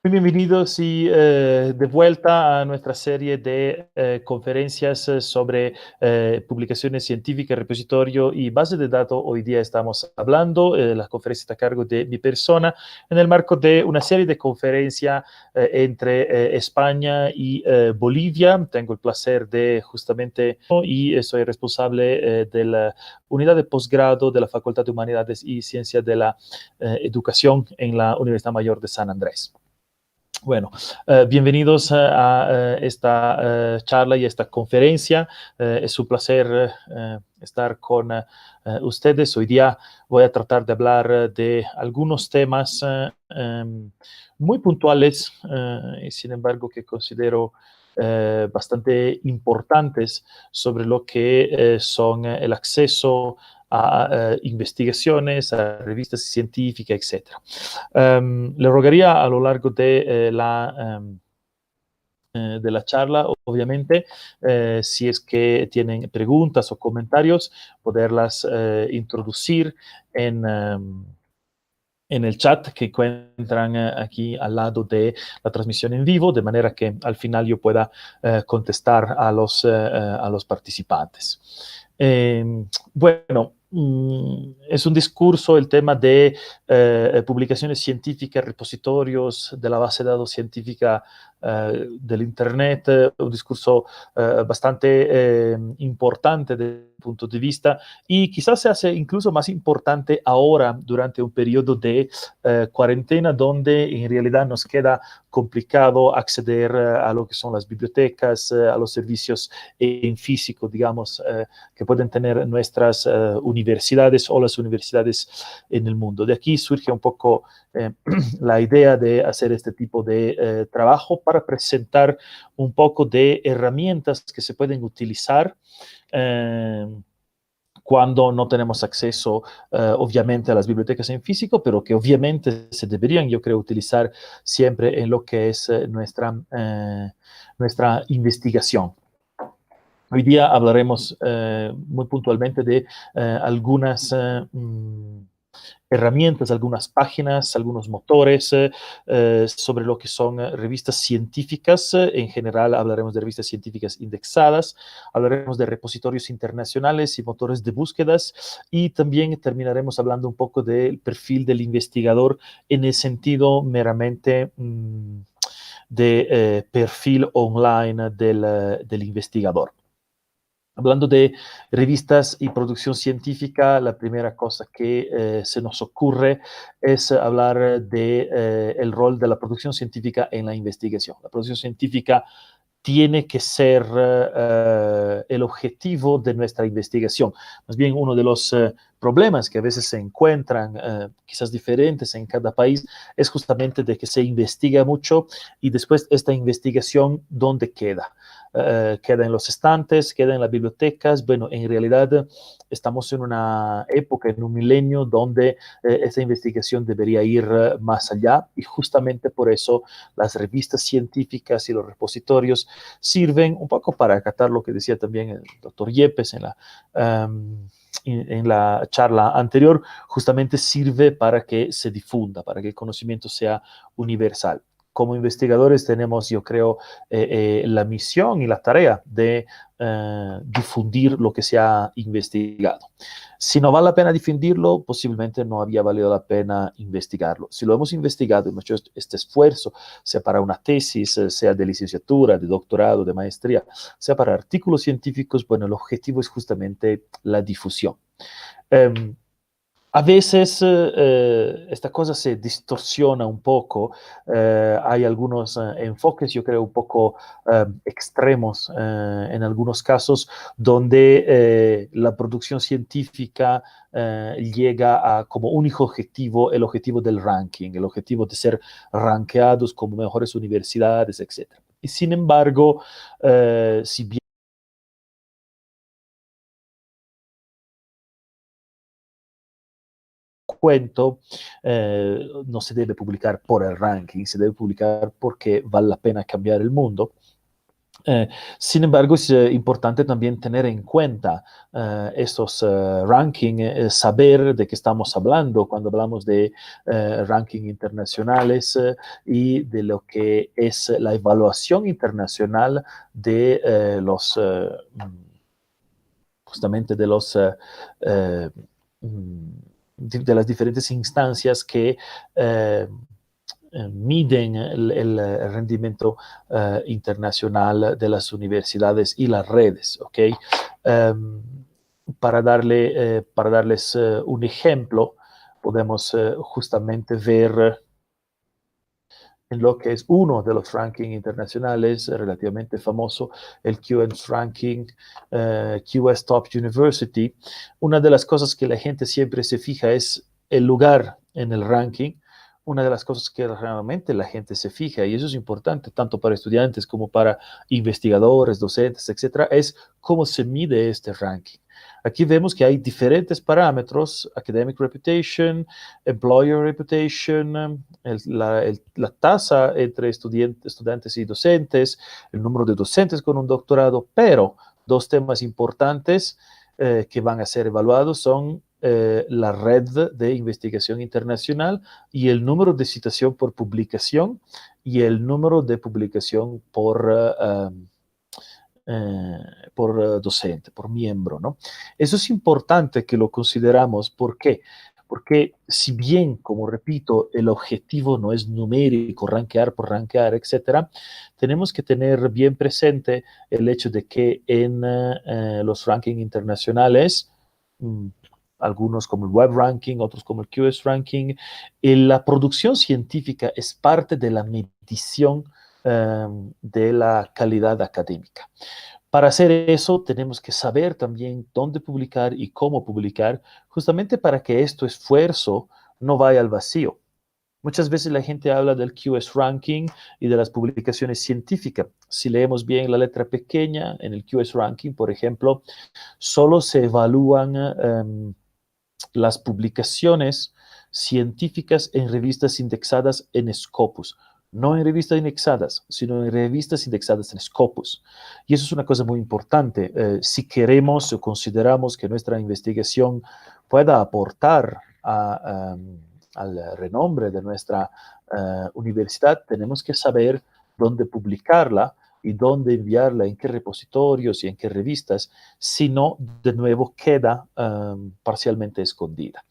Muy bienvenidos y de vuelta a nuestra serie de conferencias sobre publicaciones científicas, repositorio y base de datos. Hoy día estamos hablando, la conferencia está a cargo de mi persona, en el marco de una serie de conferencias entre España y Bolivia. Tengo el placer de justamente, y soy responsable de la unidad de posgrado de la Facultad de Humanidades y Ciencias de la Educación en la Universidad Mayor de San Andrés. Bueno, bienvenidos a esta charla y esta conferencia. Es un placer estar con ustedes. Hoy día voy a tratar de hablar de algunos temas muy puntuales y sin embargo que considero bastante importantes sobre lo que son el acceso a investigaciones, a revistas científicas, etc. Le rogaría a lo largo de la charla, obviamente, si es que tienen preguntas o comentarios, poderlas introducir en el chat que encuentran aquí al lado de la transmisión en vivo, de manera que al final yo pueda contestar a los participantes. Bueno, es un discurso el tema de publicaciones científicas, repositorios de la base de datos científica del Internet, un discurso bastante importante desde el punto de vista y quizás se hace incluso más importante ahora durante un periodo de cuarentena donde en realidad nos queda complicado acceder a lo que son las bibliotecas, a los servicios en físico, digamos, que pueden tener nuestras universidades o las universidades en el mundo. De aquí surge un poco la idea de hacer este tipo de trabajo para presentar un poco de herramientas que se pueden utilizar cuando no tenemos acceso, obviamente, a las bibliotecas en físico, pero que obviamente se deberían, yo creo, utilizar siempre en lo que es nuestra investigación. Hoy día hablaremos muy puntualmente de algunas herramientas, algunas páginas, algunos motores sobre lo que son revistas científicas. En general hablaremos de revistas científicas indexadas, hablaremos de repositorios internacionales y motores de búsquedas y también terminaremos hablando un poco del perfil del investigador en el sentido meramente de perfil online del investigador. Hablando de revistas y producción científica, la primera cosa que se nos ocurre es hablar de el rol de la producción científica en la investigación. La producción científica tiene que ser el objetivo de nuestra investigación. Más bien, uno de los problemas que a veces se encuentran, quizás diferentes en cada país, es justamente de que se investiga mucho y después esta investigación, ¿dónde queda? Queda en los estantes, queda en las bibliotecas. Bueno, en realidad estamos en una época, en un milenio, donde esta investigación debería ir más allá y justamente por eso las revistas científicas y los repositorios sirven un poco para acatar lo que decía también el doctor Yepes en la charla anterior, justamente sirve para que se difunda, para que el conocimiento sea universal. Como investigadores tenemos, yo creo, la misión y la tarea de difundir lo que se ha investigado. Si no vale la pena difundirlo, posiblemente no había valido la pena investigarlo. Si lo hemos investigado, hemos hecho este esfuerzo, sea para una tesis, sea de licenciatura, de doctorado, de maestría, sea para artículos científicos, bueno, el objetivo es justamente la difusión. A veces esta cosa se distorsiona un poco, hay algunos enfoques, yo creo, un poco extremos en algunos casos, donde la producción científica llega a como único objetivo el objetivo del ranking, el objetivo de ser rankeados como mejores universidades, etc. Y sin embargo, si bien cuento, no se debe publicar por el ranking, se debe publicar porque vale la pena cambiar el mundo. Eh, Sin embargo, es importante también tener en cuenta estos rankings, saber de qué estamos hablando cuando hablamos de rankings internacionales y de lo que es la evaluación internacional de justamente de los eh, mm, de las diferentes instancias que miden el rendimiento internacional de las universidades y las redes, ¿ok? Um, para darles un ejemplo, podemos justamente ver en lo que es uno de los rankings internacionales relativamente famoso, el QS Ranking, QS Top University. Una de las cosas que la gente siempre se fija es el lugar en el ranking. Una de las cosas que realmente la gente se fija, y eso es importante tanto para estudiantes como para investigadores, docentes, etcétera, es cómo se mide este ranking. Aquí vemos que hay diferentes parámetros: academic reputation, employer reputation, la tasa entre estudiantes y docentes, el número de docentes con un doctorado, pero dos temas importantes que van a ser evaluados son la red de investigación internacional y el número de citación por publicación y el número de publicación por docente, por miembro, ¿no? Eso es importante que lo consideramos. ¿Por qué? Porque si bien, como repito, el objetivo no es numérico, rankear por rankear, etcétera, tenemos que tener bien presente el hecho de que en los rankings internacionales, mmm, algunos como el Web Ranking, otros como el QS Ranking, la producción científica es parte de la medición de la calidad académica. Para hacer eso, tenemos que saber también dónde publicar y cómo publicar, justamente para que este esfuerzo no vaya al vacío. Muchas veces la gente habla del QS Ranking y de las publicaciones científicas. Si leemos bien la letra pequeña en el QS Ranking, por ejemplo, solo se evalúan las publicaciones científicas en revistas indexadas en Scopus. No en revistas indexadas, sino en revistas indexadas en Scopus. Y eso es una cosa muy importante. Si queremos o consideramos que nuestra investigación pueda aportar al renombre de nuestra universidad, tenemos que saber dónde publicarla y dónde enviarla, en qué repositorios y en qué revistas, si no, de nuevo queda parcialmente escondida.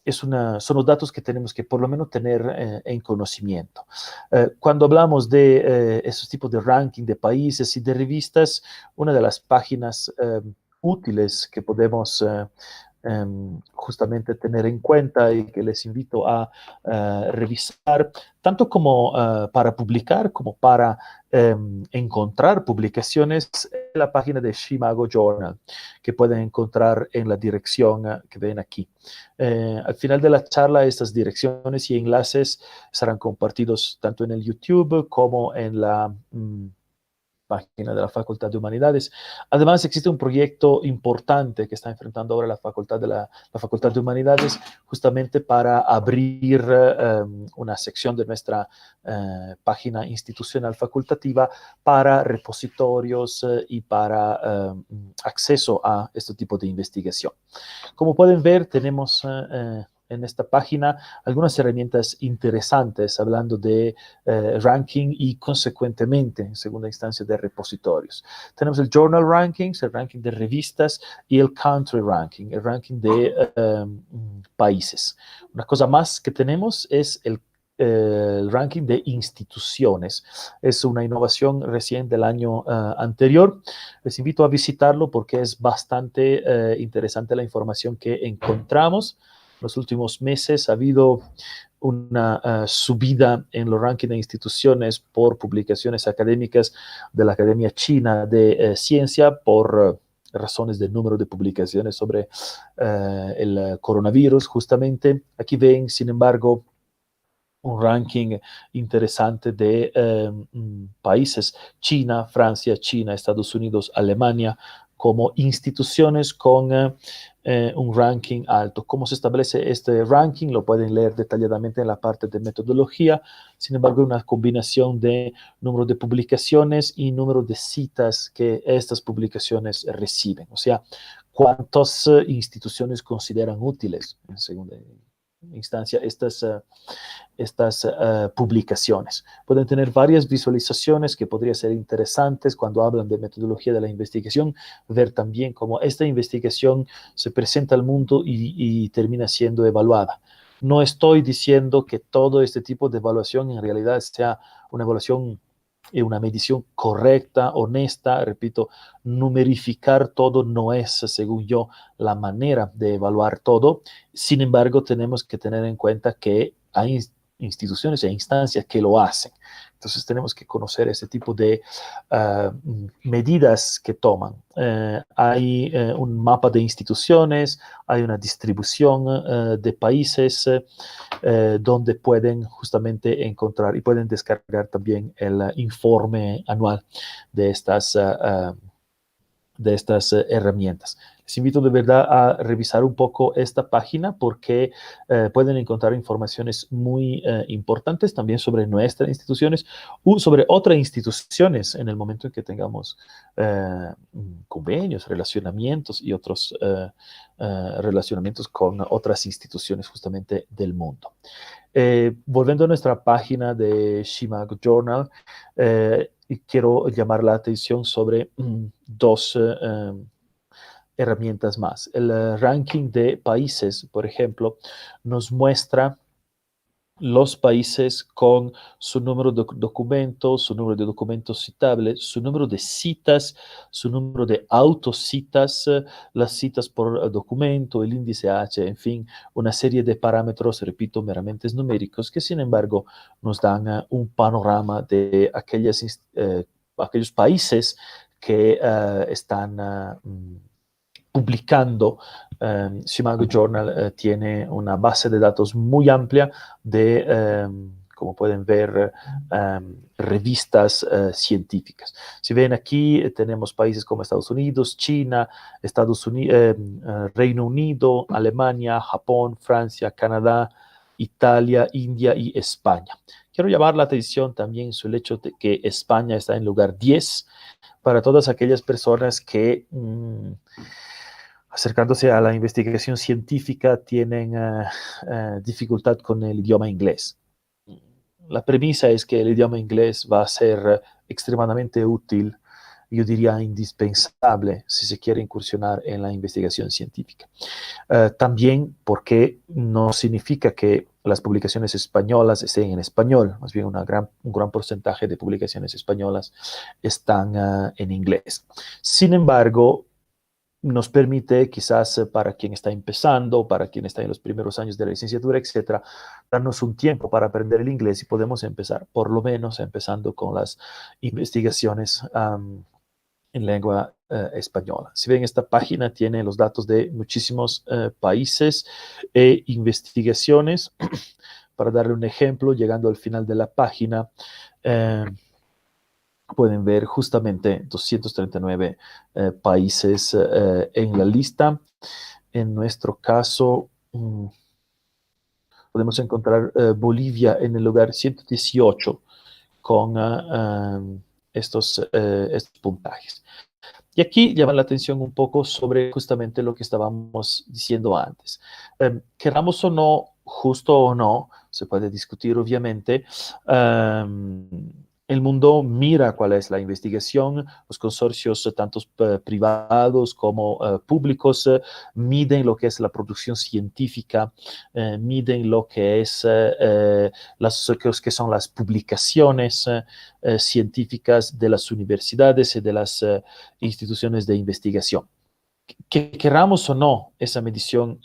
Son los datos que tenemos que por lo menos tener en conocimiento. Cuando hablamos de esos tipos de ranking de países y de revistas, una de las páginas útiles que podemos justamente tener en cuenta y que les invito a revisar, tanto como para publicar como para encontrar publicaciones, en la página de Shimago Journal, que pueden encontrar en la dirección que ven aquí. Al final de la charla, estas direcciones y enlaces serán compartidos tanto en el YouTube como en la página de la Facultad de Humanidades. Además, existe un proyecto importante que está enfrentando ahora la Facultad de Humanidades, justamente para abrir una sección de nuestra página institucional facultativa para repositorios y para acceso a este tipo de investigación. Como pueden ver, tenemos en esta página algunas herramientas interesantes hablando de ranking y consecuentemente, en segunda instancia, de repositorios. Tenemos el Journal Rankings, el ranking de revistas, y el Country Ranking, el ranking de países. Una cosa más que tenemos es el ranking de instituciones. Es una innovación recién del año anterior. Les invito a visitarlo porque es bastante interesante la información que encontramos. En los últimos meses ha habido una subida en los rankings de instituciones por publicaciones académicas de la Academia China de Ciencia por razones de número de publicaciones sobre el coronavirus, justamente. Aquí ven, sin embargo, un ranking interesante de países: China, Francia, China, Estados Unidos, Alemania, como instituciones con un ranking alto. ¿Cómo se establece este ranking? Lo pueden leer detalladamente en la parte de metodología. Sin embargo, una combinación de número de publicaciones y número de citas que estas publicaciones reciben. O sea, cuántas instituciones consideran útiles, en segunda instancia, estas publicaciones. Pueden tener varias visualizaciones que podrían ser interesantes cuando hablan de metodología de la investigación, ver también cómo esta investigación se presenta al mundo y termina siendo evaluada. No estoy diciendo que todo este tipo de evaluación en realidad sea una evaluación y una medición correcta, honesta. Repito, numerificar todo no es, según yo, la manera de evaluar todo. Sin embargo, tenemos que tener en cuenta que hay instituciones e instancias que lo hacen. Entonces tenemos que conocer ese tipo de medidas que toman. Hay un mapa de instituciones, hay una distribución de países donde pueden justamente encontrar y pueden descargar también el informe anual de estas herramientas. Les invito de verdad a revisar un poco esta página porque pueden encontrar informaciones muy importantes también sobre nuestras instituciones o sobre otras instituciones en el momento en que tengamos convenios, relacionamientos y otros relacionamientos con otras instituciones justamente del mundo. Volviendo a nuestra página de Shimago Journal, quiero llamar la atención sobre dos herramientas más. El ranking de países, por ejemplo, nos muestra los países con su número de documentos, su número de documentos citables, su número de citas, su número de autocitas, las citas por documento, el índice H, en fin, una serie de parámetros, repito, meramente numéricos, que sin embargo nos dan un panorama de aquellos países que están publicando. Shimago Journal tiene una base de datos muy amplia de, como pueden ver, revistas científicas. Si ven aquí, tenemos países como Estados Unidos, China, Reino Unido, Alemania, Japón, Francia, Canadá, Italia, India y España. Quiero llamar la atención también sobre el hecho de que España está en lugar 10 para todas aquellas personas que acercándose a la investigación científica tienen dificultad con el idioma inglés. La premisa es que el idioma inglés va a ser extremadamente útil, yo diría indispensable, si se quiere incursionar en la investigación científica. También porque no significa que las publicaciones españolas estén en español, más bien un gran porcentaje de publicaciones españolas están en inglés. Sin embargo, nos permite quizás para quien está empezando, para quien está en los primeros años de la licenciatura, etcétera, darnos un tiempo para aprender el inglés y podemos empezar, por lo menos empezando con las investigaciones en lengua española. Si ven, esta página tiene los datos de muchísimos países e investigaciones. Para darle un ejemplo, llegando al final de la página, pueden ver justamente 239 países en la lista. En nuestro caso, podemos encontrar Bolivia en el lugar 118 con estos puntajes. Y aquí llama la atención un poco sobre justamente lo que estábamos diciendo antes. Queramos o no, justo o no, se puede discutir obviamente, el mundo mira cuál es la investigación, los consorcios tanto privados como públicos miden lo que es la producción científica, miden lo que es que son las publicaciones científicas de las universidades y de las instituciones de investigación. Que queramos o no, esa medición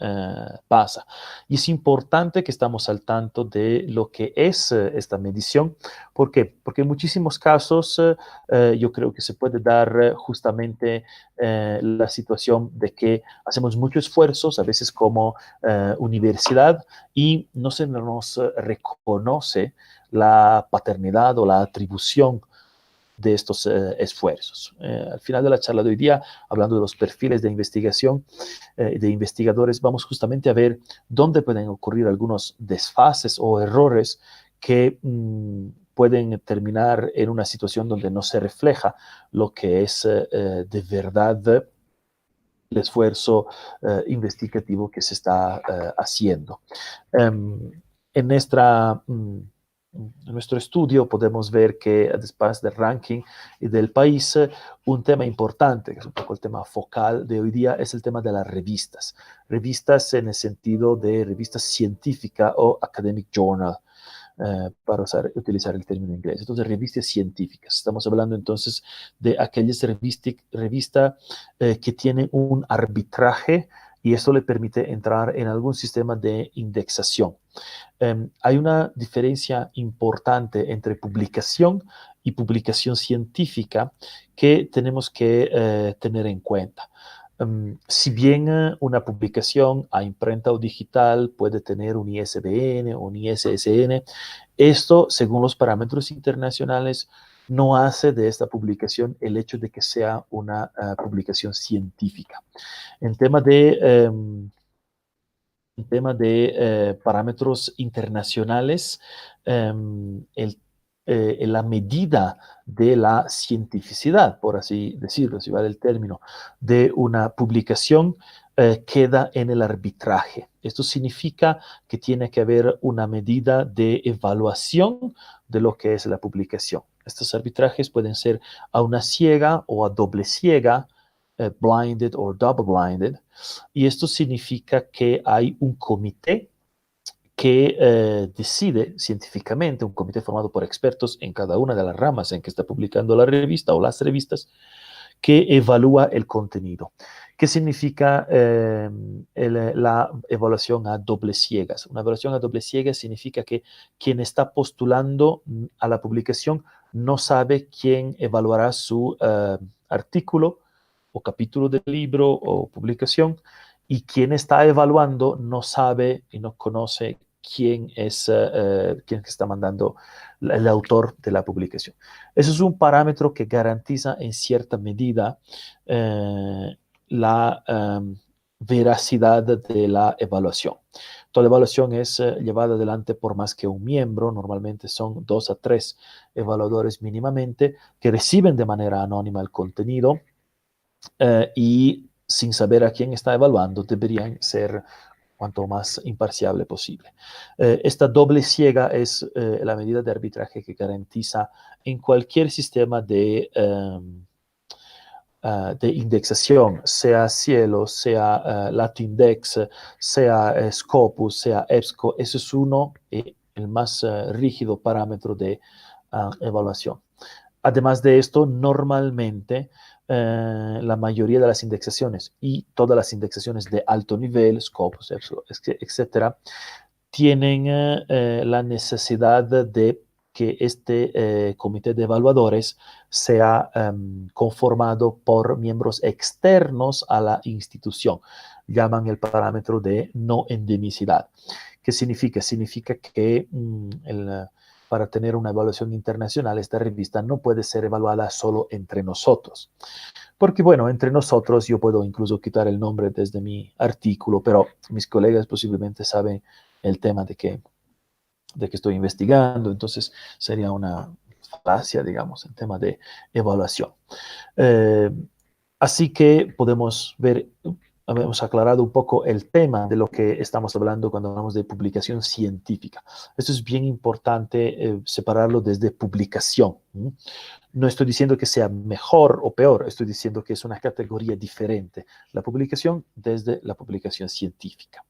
pasa. Y es importante que estamos al tanto de lo que es esta medición. ¿Por qué? Porque en muchísimos casos yo creo que se puede dar justamente la situación de que hacemos muchos esfuerzos, a veces como universidad, y no se nos reconoce la paternidad o la atribución de estos esfuerzos. Al final de la charla de hoy día, hablando de los perfiles de investigación, de investigadores, vamos justamente a ver dónde pueden ocurrir algunos desfases o errores que pueden terminar en una situación donde no se refleja lo que es de verdad el esfuerzo investigativo que se está haciendo. En nuestro estudio podemos ver que después del ranking y del país, un tema importante, que es un poco el tema focal de hoy día, es el tema de las revistas. Revistas en el sentido de revistas científicas o academic journal, para utilizar el término inglés. Entonces, revistas científicas. Estamos hablando entonces de aquellas revistas que tienen un arbitraje y esto le permite entrar en algún sistema de indexación. Hay una diferencia importante entre publicación y publicación científica que tenemos que tener en cuenta. Si bien una publicación a imprenta o digital puede tener un ISBN o un ISSN, esto, según los parámetros internacionales, no hace de esta publicación el hecho de que sea una publicación científica. En tema de, parámetros internacionales, la medida de la cientificidad, por así decirlo, si vale el término, de una publicación queda en el arbitraje. Esto significa que tiene que haber una medida de evaluación de lo que es la publicación. Estos arbitrajes pueden ser a una ciega o a doble ciega, blinded o double blinded, y esto significa que hay un comité que decide científicamente, un comité formado por expertos en cada una de las ramas en que está publicando la revista o las revistas, que evalúa el contenido. ¿Qué significa la evaluación a doble ciegas? Una evaluación a doble ciegas significa que quien está postulando a la publicación no sabe quién evaluará su artículo o capítulo del libro o publicación, y quien está evaluando no sabe y no conoce quién está mandando el autor de la publicación. Eso es un parámetro que garantiza en cierta medida la veracidad de la evaluación. Toda evaluación es llevada adelante por más que un miembro, normalmente son 2 a 3 evaluadores mínimamente, que reciben de manera anónima el contenido y sin saber a quién está evaluando, deberían ser cuanto más imparcial posible. Esta doble ciega es la medida de arbitraje que garantiza en cualquier sistema de indexación, sea Cielo, sea Latindex, sea Scopus, sea EBSCO. Ese es uno, el más rígido parámetro de evaluación. Además de esto, normalmente la mayoría de las indexaciones y todas las indexaciones de alto nivel, Scopus, etcétera, tienen la necesidad de que este comité de evaluadores sea conformado por miembros externos a la institución. Llaman el parámetro de no endemicidad. ¿Qué significa? Significa que para tener una evaluación internacional, esta revista no puede ser evaluada solo entre nosotros. Porque, bueno, entre nosotros yo puedo incluso quitar el nombre desde mi artículo, pero mis colegas posiblemente saben el tema de que estoy investigando, entonces sería una falacia, digamos, en tema de evaluación. Así que podemos ver, hemos aclarado un poco el tema de lo que estamos hablando cuando hablamos de publicación científica. Esto es bien importante separarlo desde publicación. No estoy diciendo que sea mejor o peor, estoy diciendo que es una categoría diferente. La publicación desde la publicación científica.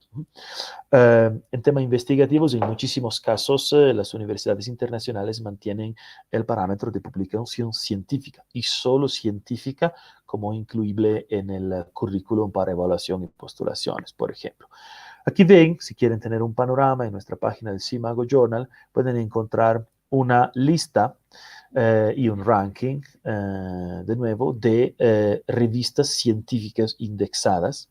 En temas investigativos, en muchísimos casos, las universidades internacionales mantienen el parámetro de publicación científica y solo científica como incluible en el currículum para evaluación y postulaciones, por ejemplo. Aquí ven, si quieren tener un panorama, en nuestra página del CIMAGO Journal pueden encontrar una lista y un ranking, de nuevo, de revistas científicas indexadas.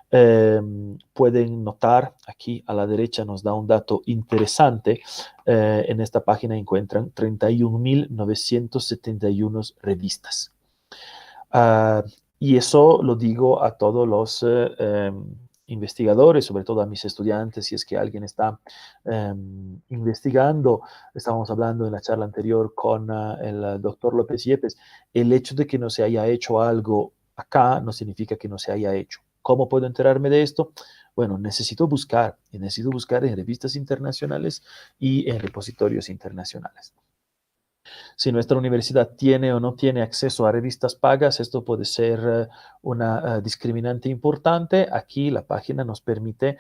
Pueden notar, aquí a la derecha nos da un dato interesante. En esta página encuentran 31.971 revistas. Y eso lo digo a todos los investigadores, sobre todo a mis estudiantes, si es que alguien está investigando. Estábamos hablando en la charla anterior con el doctor López Yepes. El hecho de que no se haya hecho algo acá no significa que no se haya hecho. ¿Cómo puedo enterarme de esto? Bueno, necesito buscar en revistas internacionales y en repositorios internacionales. Si nuestra universidad tiene o no tiene acceso a revistas pagas, esto puede ser una discriminante importante. Aquí la página nos permite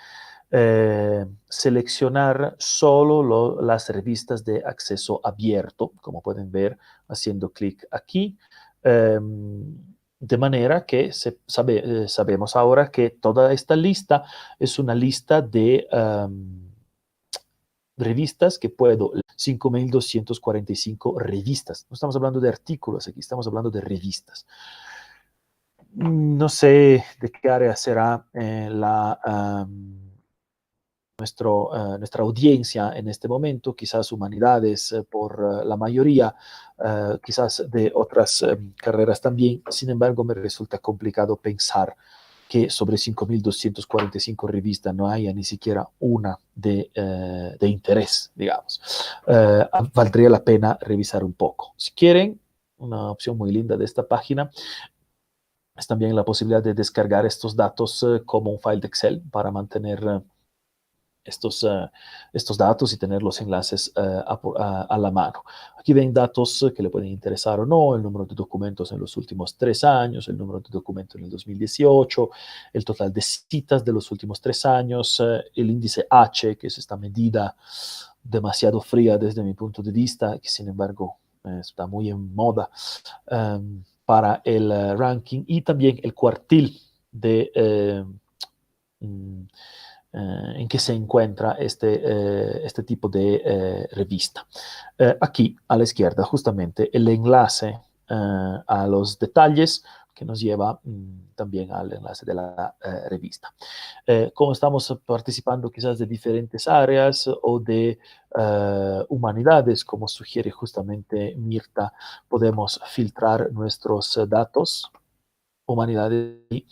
seleccionar solo las revistas de acceso abierto, como pueden ver haciendo clic aquí. De manera que sabemos ahora que toda esta lista es una lista de revistas que puedo, 5.245 revistas. No estamos hablando de artículos aquí, estamos hablando de revistas. No sé de qué área será nuestra audiencia en este momento, quizás humanidades por la mayoría, quizás de otras carreras también. Sin embargo, me resulta complicado pensar que sobre 5.245 revistas no haya ni siquiera una de interés, digamos. Valdría la pena revisar un poco. Si quieren, una opción muy linda de esta página es también la posibilidad de descargar estos datos como un file de Excel para mantener estos datos y tener los enlaces a la mano. Aquí ven datos que le pueden interesar o no, el número de documentos en los últimos 3 años, el número de documentos en el 2018, el total de citas de los últimos 3 años, el índice H, que es esta medida demasiado fría desde mi punto de vista, que sin embargo está muy en moda para el ranking, y también el cuartil de en que se encuentra este tipo de revista. Aquí a la izquierda justamente el enlace a los detalles que nos lleva también al enlace de la revista. Como estamos participando quizás de diferentes áreas o de humanidades, como sugiere justamente Mirta, podemos filtrar nuestros datos, humanidades y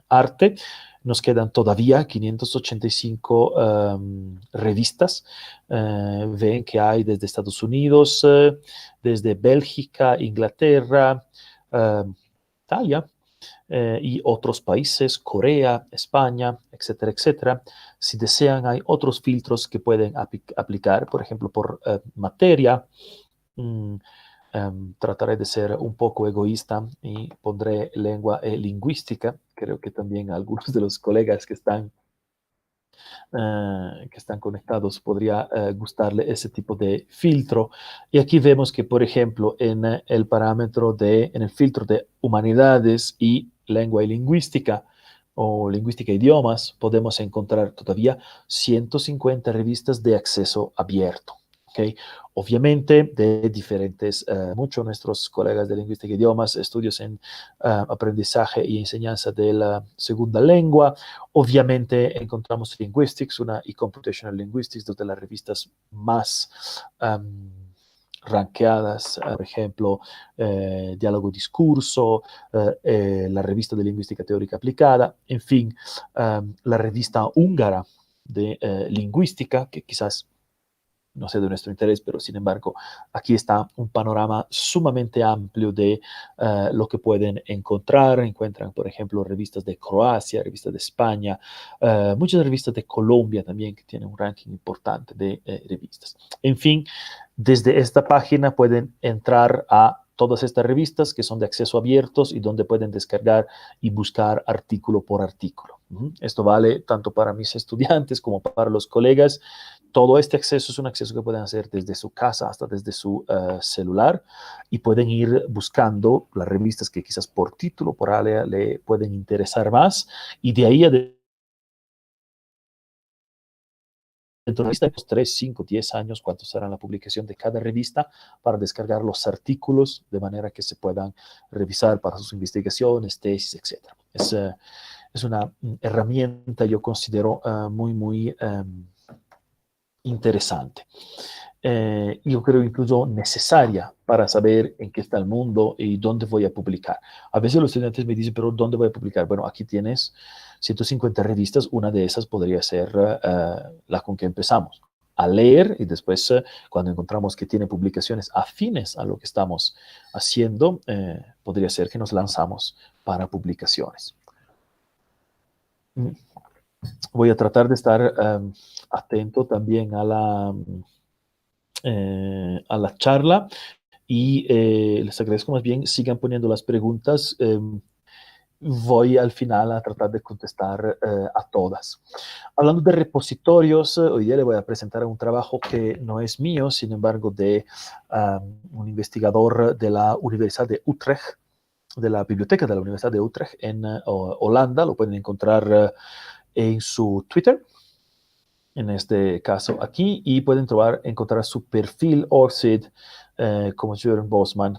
arte. Nos quedan todavía 585 revistas. Ven que hay desde Estados Unidos, desde Bélgica, Inglaterra, Italia, y otros países, Corea, España, etcétera, etcétera. Si desean, hay otros filtros que pueden aplicar, por ejemplo, por materia. Trataré de ser un poco egoísta y pondré lengua e lingüística. Creo que también a algunos de los colegas que están conectados podría gustarle ese tipo de filtro. Y aquí vemos que, por ejemplo, en el filtro de humanidades y lengua y lingüística, o lingüística e idiomas, podemos encontrar todavía 150 revistas de acceso abierto. ¿Okay? Obviamente, de diferentes, muchos de nuestros colegas de lingüística e idiomas, estudios en aprendizaje y enseñanza de la segunda lengua. Obviamente encontramos Linguistics y Computational Linguistics, dos de las revistas más rankeadas, por ejemplo, Diálogo Discurso, la revista de Lingüística Teórica Aplicada, en fin, la revista húngara de lingüística, que quizás no sé de nuestro interés, pero sin embargo, aquí está un panorama sumamente amplio de lo que pueden encontrar. Encuentran, por ejemplo, revistas de Croacia, revistas de España, muchas revistas de Colombia también, que tienen un ranking importante de revistas. En fin, desde esta página pueden entrar a todas estas revistas que son de acceso abiertos y donde pueden descargar y buscar artículo por artículo. Esto vale tanto para mis estudiantes como para los colegas. Todo este acceso es un acceso que pueden hacer desde su casa hasta desde su celular, y pueden ir buscando las revistas que quizás por título, por área, le pueden interesar más, y de ahí dentro de los 3, 5, 10 años, cuánto será la publicación de cada revista, para descargar los artículos de manera que se puedan revisar para sus investigaciones, tesis, etc. Es una herramienta, yo considero, muy interesante. Yo creo incluso necesaria para saber en qué está el mundo y dónde voy a publicar. A veces los estudiantes me dicen, pero ¿dónde voy a publicar? Bueno, aquí tienes 150 revistas, una de esas podría ser la con que empezamos a leer y después cuando encontramos que tiene publicaciones afines a lo que estamos haciendo, podría ser que nos lanzamos para publicaciones. Voy a tratar de estar atento también a la charla y les agradezco más bien, sigan poniendo las preguntas. Voy al final a tratar de contestar a todas. Hablando de repositorios, hoy día le voy a presentar un trabajo que no es mío, sin embargo, de un investigador de la Universidad de Utrecht, de la biblioteca de la Universidad de Utrecht en Holanda. Lo pueden encontrar en su Twitter, en este caso aquí, y pueden encontrar su perfil ORCID como Jörn Bosman.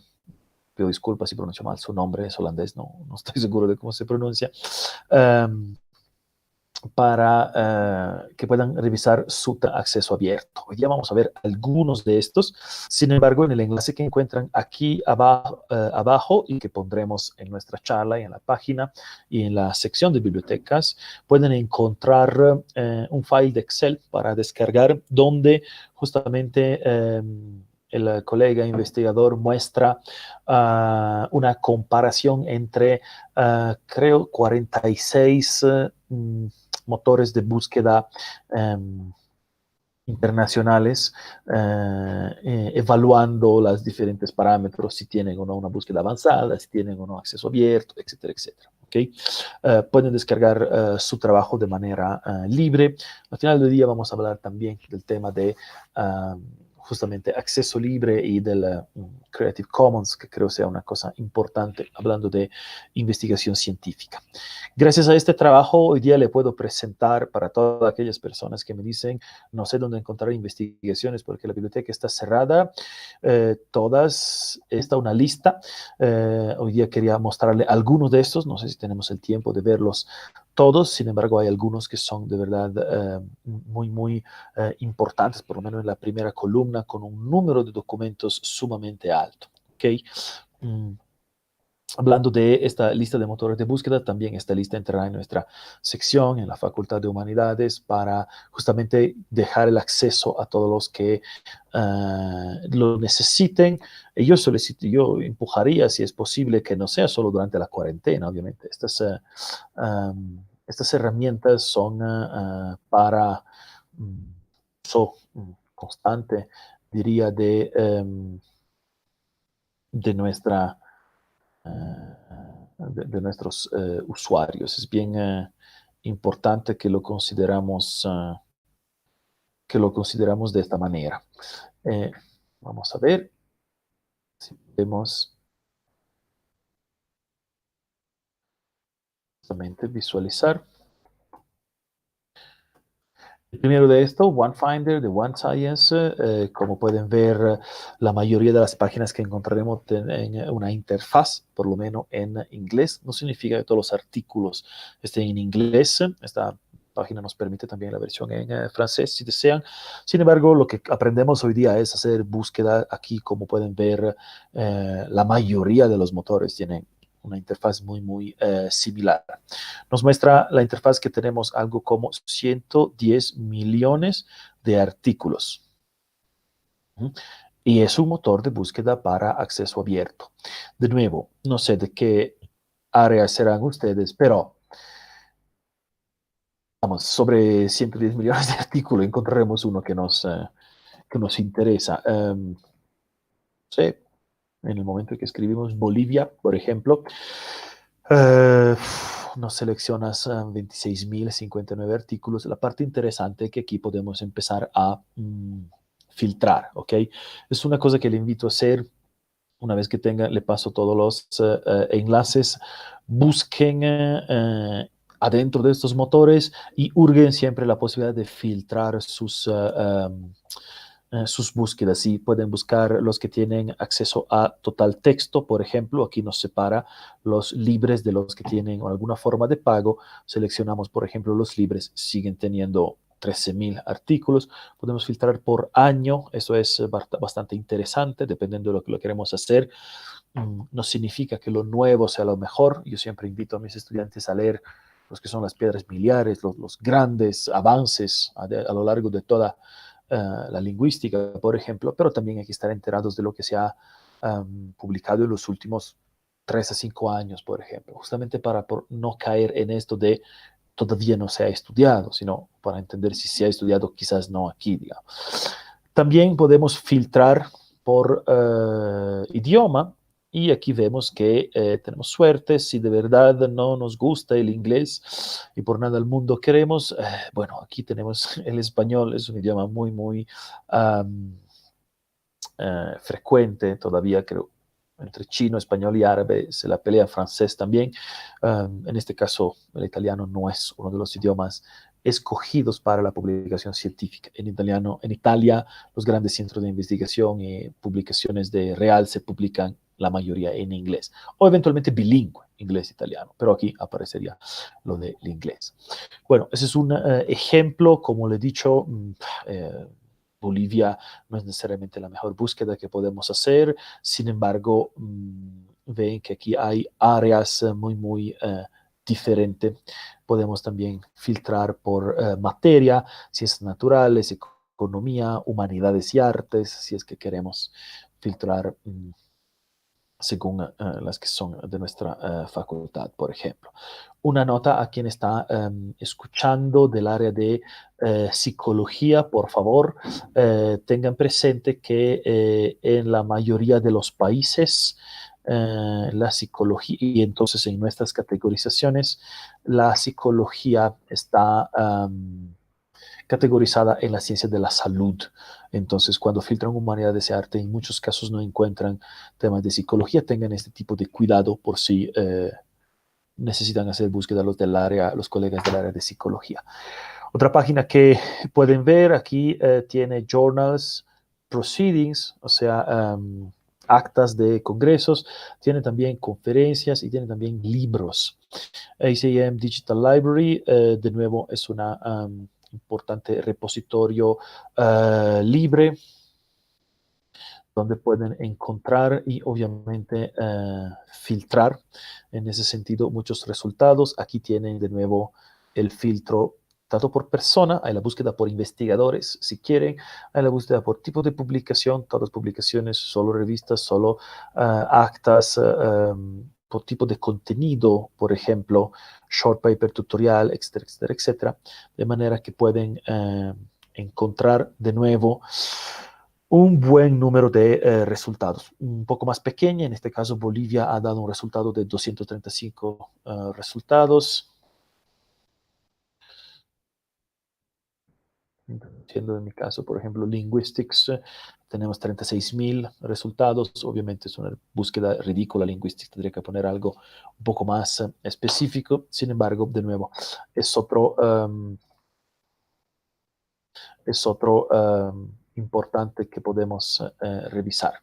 Pido disculpas si pronuncio mal su nombre, es holandés, no estoy seguro de cómo se pronuncia, para que puedan revisar su acceso abierto. Hoy día vamos a ver algunos de estos. Sin embargo, en el enlace que encuentran aquí abajo y que pondremos en nuestra charla y en la página y en la sección de bibliotecas, pueden encontrar un file de Excel para descargar donde justamente el colega investigador muestra una comparación entre, creo, 46 motores de búsqueda internacionales, evaluando los diferentes parámetros, si tienen o no una búsqueda avanzada, si tienen o no acceso abierto, etcétera, etcétera. ¿Okay? Pueden descargar su trabajo de manera libre. Al final del día vamos a hablar también del tema de justamente acceso libre y del Creative Commons, que creo sea una cosa importante hablando de investigación científica. Gracias a este trabajo, hoy día le puedo presentar para todas aquellas personas que me dicen, no sé dónde encontrar investigaciones porque la biblioteca está cerrada, está una lista. Hoy día quería mostrarle algunos de estos, no sé si tenemos el tiempo de verlos todos, sin embargo hay algunos que son de verdad muy importantes, por lo menos en la primera columna, con un número de documentos sumamente alto. ¿Okay? Hablando de esta lista de motores de búsqueda, también esta lista entrará en nuestra sección en la Facultad de Humanidades para justamente dejar el acceso a todos los que lo necesiten. Y yo empujaría, si es posible, que no sea solo durante la cuarentena, obviamente. Estas herramientas son para uso constante, diría, de nuestros usuarios. Es bien importante que lo consideramos de esta manera. Vamos a ver si podemos justamente visualizar. El primero de esto, OneFinder de OneScience. Como pueden ver, la mayoría de las páginas que encontraremos tienen una interfaz, por lo menos en inglés. No significa que todos los artículos estén en inglés. Esta página nos permite también la versión en francés, si desean. Sin embargo, lo que aprendemos hoy día es hacer búsqueda. Aquí, como pueden ver, la mayoría de los motores tienen una interfaz muy similar. Nos muestra la interfaz que tenemos algo como 110 millones de artículos. Y es un motor de búsqueda para acceso abierto. De nuevo, no sé de qué área serán ustedes, pero vamos, sobre 110 millones de artículos encontraremos uno que nos interesa. Sí, en el momento en que escribimos Bolivia, por ejemplo, nos seleccionas 26.059 artículos. La parte interesante es que aquí podemos empezar a filtrar, ¿ok? Es una cosa que le invito a hacer. Una vez que le paso todos los enlaces, busquen adentro de estos motores y hurguen siempre la posibilidad de filtrar sus búsquedas. Sí, pueden buscar los que tienen acceso a total texto, por ejemplo. Aquí nos separa los libres de los que tienen alguna forma de pago. Seleccionamos, por ejemplo, los libres, siguen teniendo 13.000 artículos. Podemos filtrar por año, eso es bastante interesante, dependiendo de lo que lo queremos hacer. No significa que lo nuevo sea lo mejor. Yo siempre invito a mis estudiantes a leer los que son las piedras miliares, los grandes avances a lo largo de toda la lingüística, por ejemplo, pero también hay que estar enterados de lo que se ha publicado en los últimos 3 a 5 años, por ejemplo, justamente para no caer en esto de todavía no se ha estudiado, sino para entender si se ha estudiado, quizás no aquí, digamos. También podemos filtrar por idioma. Y aquí vemos que tenemos suerte, si de verdad no nos gusta el inglés y por nada del mundo queremos, bueno, aquí tenemos el español, es un idioma muy, muy frecuente todavía, creo, entre chino, español y árabe, se la pelea francés también. En este caso, el italiano no es uno de los idiomas escogidos para la publicación científica. En Italia, los grandes centros de investigación y publicaciones de Real se publican la mayoría en inglés, o eventualmente bilingüe, inglés-italiano, pero aquí aparecería lo del inglés. Bueno, ese es un ejemplo, como le he dicho, Bolivia no es necesariamente la mejor búsqueda que podemos hacer, sin embargo, ven que aquí hay áreas muy, muy diferentes. Podemos también filtrar por materia, ciencias naturales, economía, humanidades y artes, si es que queremos filtrar según las que son de nuestra facultad, por ejemplo. Una nota a quien está escuchando del área de psicología, por favor, tengan presente que en la mayoría de los países, la psicología, y entonces en nuestras categorizaciones, la psicología está categorizada en la ciencia de la salud. Entonces, cuando filtran humanidades y arte, en muchos casos no encuentran temas de psicología, tengan este tipo de cuidado por si necesitan hacer búsqueda los colegas del área de psicología. Otra página que pueden ver aquí tiene Journals, Proceedings, o sea, actas de congresos, tiene también conferencias y tiene también libros. ACM Digital Library, de nuevo, es una importante repositorio libre donde pueden encontrar y obviamente filtrar en ese sentido muchos resultados. Aquí tienen de nuevo el filtro tanto por persona, hay la búsqueda por investigadores, si quieren, hay la búsqueda por tipo de publicación, todas publicaciones, solo revistas, solo actas, por tipo de contenido, por ejemplo, short paper, tutorial, etcétera, etcétera, etcétera, de manera que pueden encontrar de nuevo un buen número de resultados. Un poco más pequeña, en este caso Bolivia ha dado un resultado de 235 resultados. Siendo en mi caso, por ejemplo, Linguistics, tenemos 36.000 resultados. Obviamente es una búsqueda ridícula. Linguistics tendría que poner algo un poco más específico. Sin embargo, de nuevo, es otro importante que podemos revisar.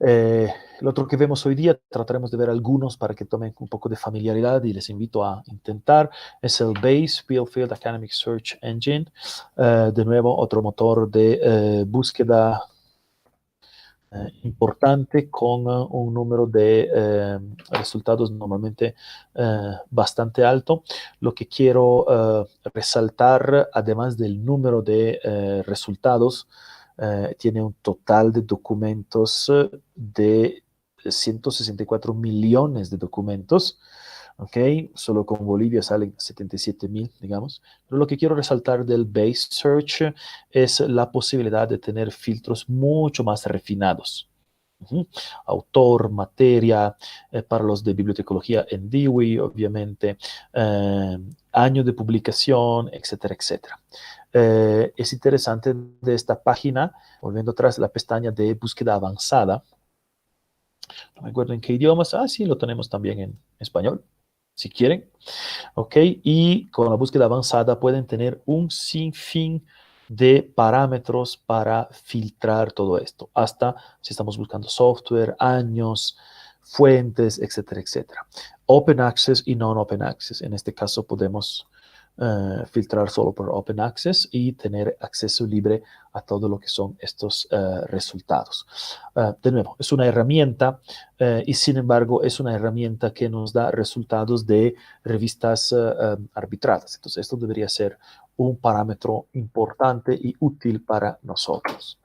El otro que vemos hoy día, trataremos de ver algunos para que tomen un poco de familiaridad y les invito a intentar, es el BASE, Bielefeld Academic Search Engine. De nuevo, otro motor de búsqueda importante con un número de resultados normalmente bastante alto. Lo que quiero resaltar, además del número de resultados, tiene un total de documentos de 164 millones de documentos. ¿Ok? Solo con Bolivia salen 77.000, digamos. Pero lo que quiero resaltar del Base Search es la posibilidad de tener filtros mucho más refinados. Autor, materia, para los de bibliotecología en Dewey, obviamente, año de publicación, etcétera, etcétera. Es interesante de esta página, volviendo atrás, la pestaña de búsqueda avanzada. No me acuerdo en qué idiomas. Sí, lo tenemos también en español. si quieren. ¿Ok? Y con la búsqueda avanzada pueden tener un sinfín de parámetros para filtrar todo esto, hasta si estamos buscando software, años, fuentes, etcétera, etcétera. Open Access y non-Open Access. En este caso podemos filtrar solo por Open Access y tener acceso libre a todo lo que son estos resultados. De nuevo, es una herramienta y sin embargo es una herramienta que nos da resultados de revistas arbitradas. Entonces esto debería ser un parámetro importante y útil para nosotros.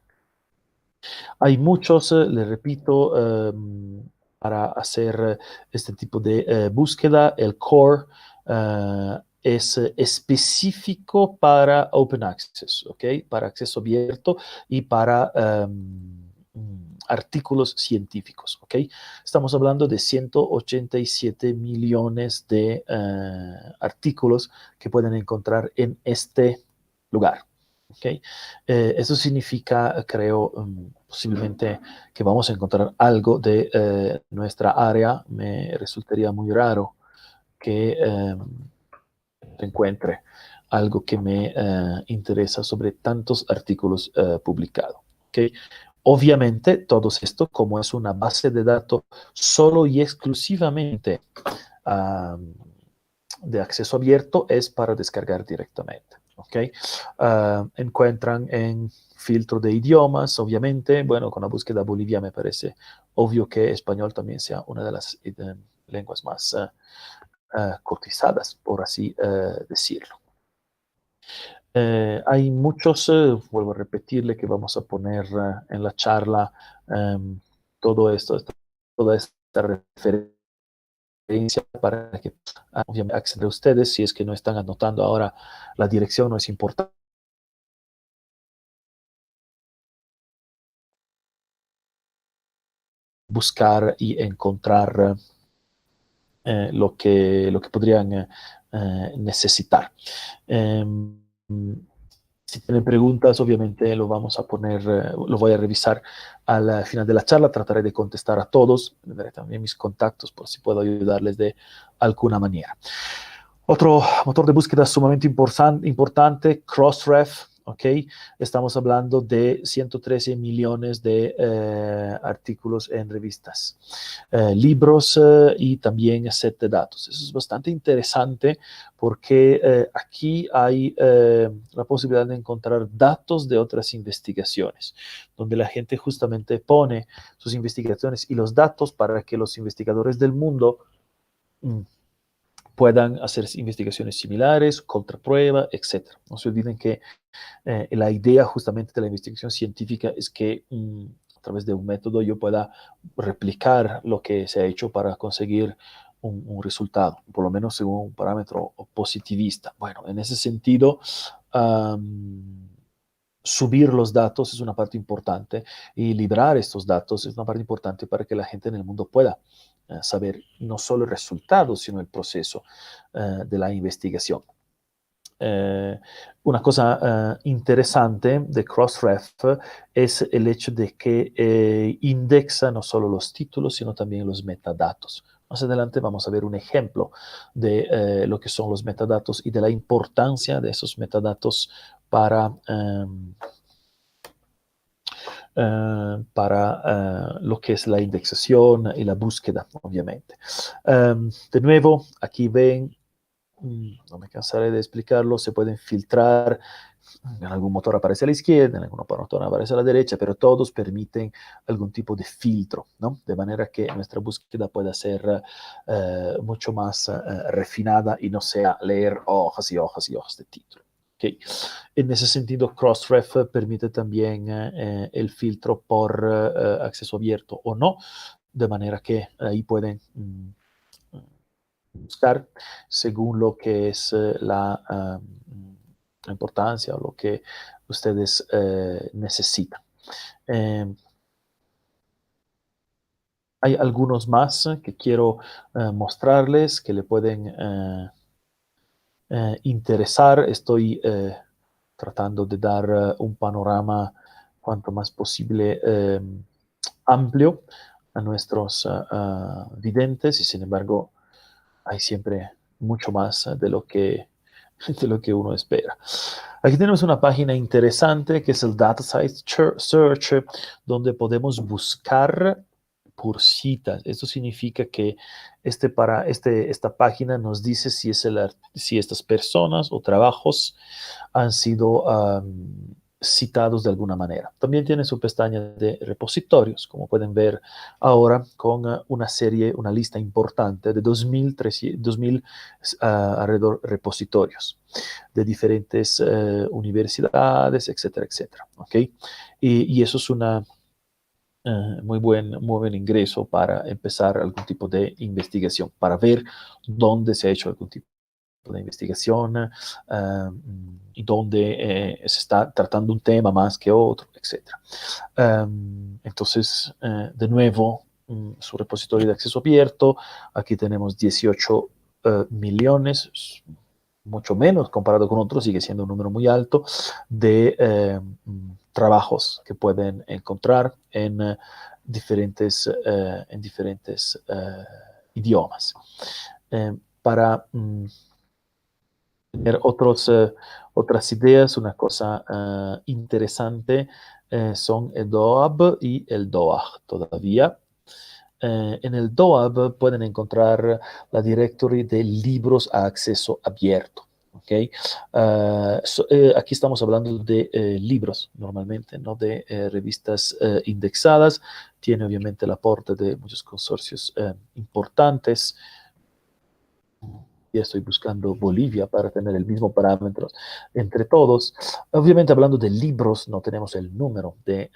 Hay muchos, les repito, para hacer este tipo de búsqueda. El core es específico para Open Access, ¿ok? Para acceso abierto y para artículos científicos, ¿ok? Estamos hablando de 187 millones de artículos que pueden encontrar en este lugar. ¿Okay? Eso significa, creo, posiblemente que vamos a encontrar algo de nuestra área. Me resultaría muy raro que encuentre algo que me interesa sobre tantos artículos publicados. ¿Okay? Obviamente, todo esto, como es una base de datos solo y exclusivamente de acceso abierto, es para descargar directamente. ¿Okay? Encuentran en filtro de idiomas, obviamente. Bueno, con la búsqueda Bolivia me parece obvio que español también sea una de las lenguas más cotizadas, por así decirlo. Hay muchos, vuelvo a repetirle que vamos a poner en la charla todo esto, toda esta referencia para que obviamente acceder a ustedes. Si es que no están anotando ahora la dirección, no es importante. Buscar y encontrar lo que podrían necesitar. Si tienen preguntas, obviamente lo vamos a poner, lo voy a revisar al final de la charla. Trataré de contestar a todos. Veré también mis contactos por si puedo ayudarles de alguna manera. Otro motor de búsqueda sumamente importante, Crossref. ¿Ok? Estamos hablando de 113 millones de artículos en revistas, libros y también set de datos. Eso es bastante interesante porque aquí hay la posibilidad de encontrar datos de otras investigaciones, donde la gente justamente pone sus investigaciones y los datos para que los investigadores del mundo puedan hacer investigaciones similares, contraprueba, etc. No se olviden que la idea justamente de la investigación científica es que a través de un método yo pueda replicar lo que se ha hecho para conseguir un resultado, por lo menos según un parámetro positivista. Bueno, en ese sentido, subir los datos es una parte importante y librar estos datos es una parte importante para que la gente en el mundo pueda saber no solo el resultado, sino el proceso de la investigación. Una cosa interesante de Crossref es el hecho de que indexa no solo los títulos, sino también los metadatos. Más adelante vamos a ver un ejemplo de lo que son los metadatos y de la importancia de esos metadatos para lo que es la indexación y la búsqueda, obviamente. De nuevo, aquí ven, no me cansaré de explicarlo, se pueden filtrar. En algún motor aparece a la izquierda, en algún motor aparece a la derecha, pero todos permiten algún tipo de filtro, ¿no? De manera que nuestra búsqueda pueda ser mucho más refinada y no sea leer hojas y hojas y hojas de título. Okay. En ese sentido, Crossref permite también el filtro por acceso abierto o no, de manera que ahí pueden buscar según lo que es la importancia o lo que ustedes necesitan. Hay algunos más que quiero mostrarles que le pueden interesar. Estoy tratando de dar un panorama cuanto más posible amplio a nuestros videntes y sin embargo hay siempre mucho más de lo que uno espera. Aquí tenemos una página interesante que es el Data Site Search, donde podemos buscar por citas. Esto significa que esta página nos dice si estas personas o trabajos han sido citados de alguna manera. También tiene su pestaña de repositorios, como pueden ver ahora, con una lista importante de 2.000 alrededor repositorios de diferentes universidades, etcétera, etcétera. ¿Okay? Y eso es una muy buen ingreso para empezar algún tipo de investigación, para ver dónde se ha hecho algún tipo de investigación y dónde se está tratando un tema más que otro, etc. Entonces, de nuevo, su repositorio de acceso abierto, aquí tenemos 18 millones, mucho menos comparado con otros, sigue siendo un número muy alto de trabajos que pueden encontrar en diferentes idiomas. Para tener otras ideas, una cosa interesante son el DOAB y el DOAG todavía. En el DOAB pueden encontrar la directory de libros a acceso abierto. ¿Okay? Aquí estamos hablando de libros normalmente, no de revistas indexadas. Tiene obviamente el aporte de muchos consorcios importantes. Ya estoy buscando Bolivia para tener el mismo parámetro entre todos. Obviamente hablando de libros, no tenemos el número de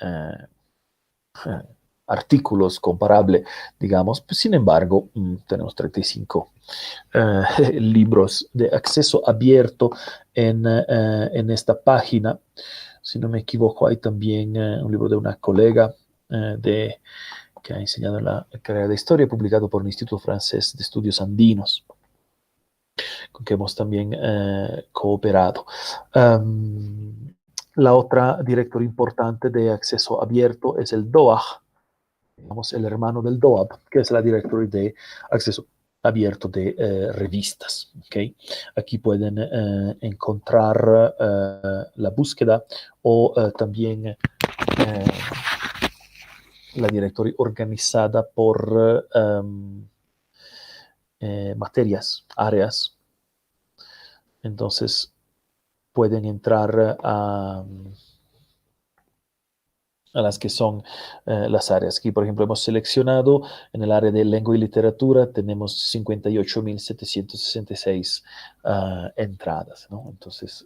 artículos comparable, digamos. Sin embargo, tenemos 35 libros de acceso abierto en esta página. Si no me equivoco, hay también un libro de una colega que ha enseñado en la carrera de historia, publicado por el Instituto Francés de Estudios Andinos, con que hemos también cooperado. La otra directorio importante de acceso abierto es el DOAG, digamos, el hermano del DOAB, que es la directory de acceso abierto de revistas. ¿Okay? Aquí pueden encontrar la búsqueda o también la directory organizada por materias, áreas. Entonces pueden entrar a las que son las áreas. Aquí, por ejemplo, hemos seleccionado en el área de lengua y literatura, tenemos 58.766 entradas, ¿no? Entonces,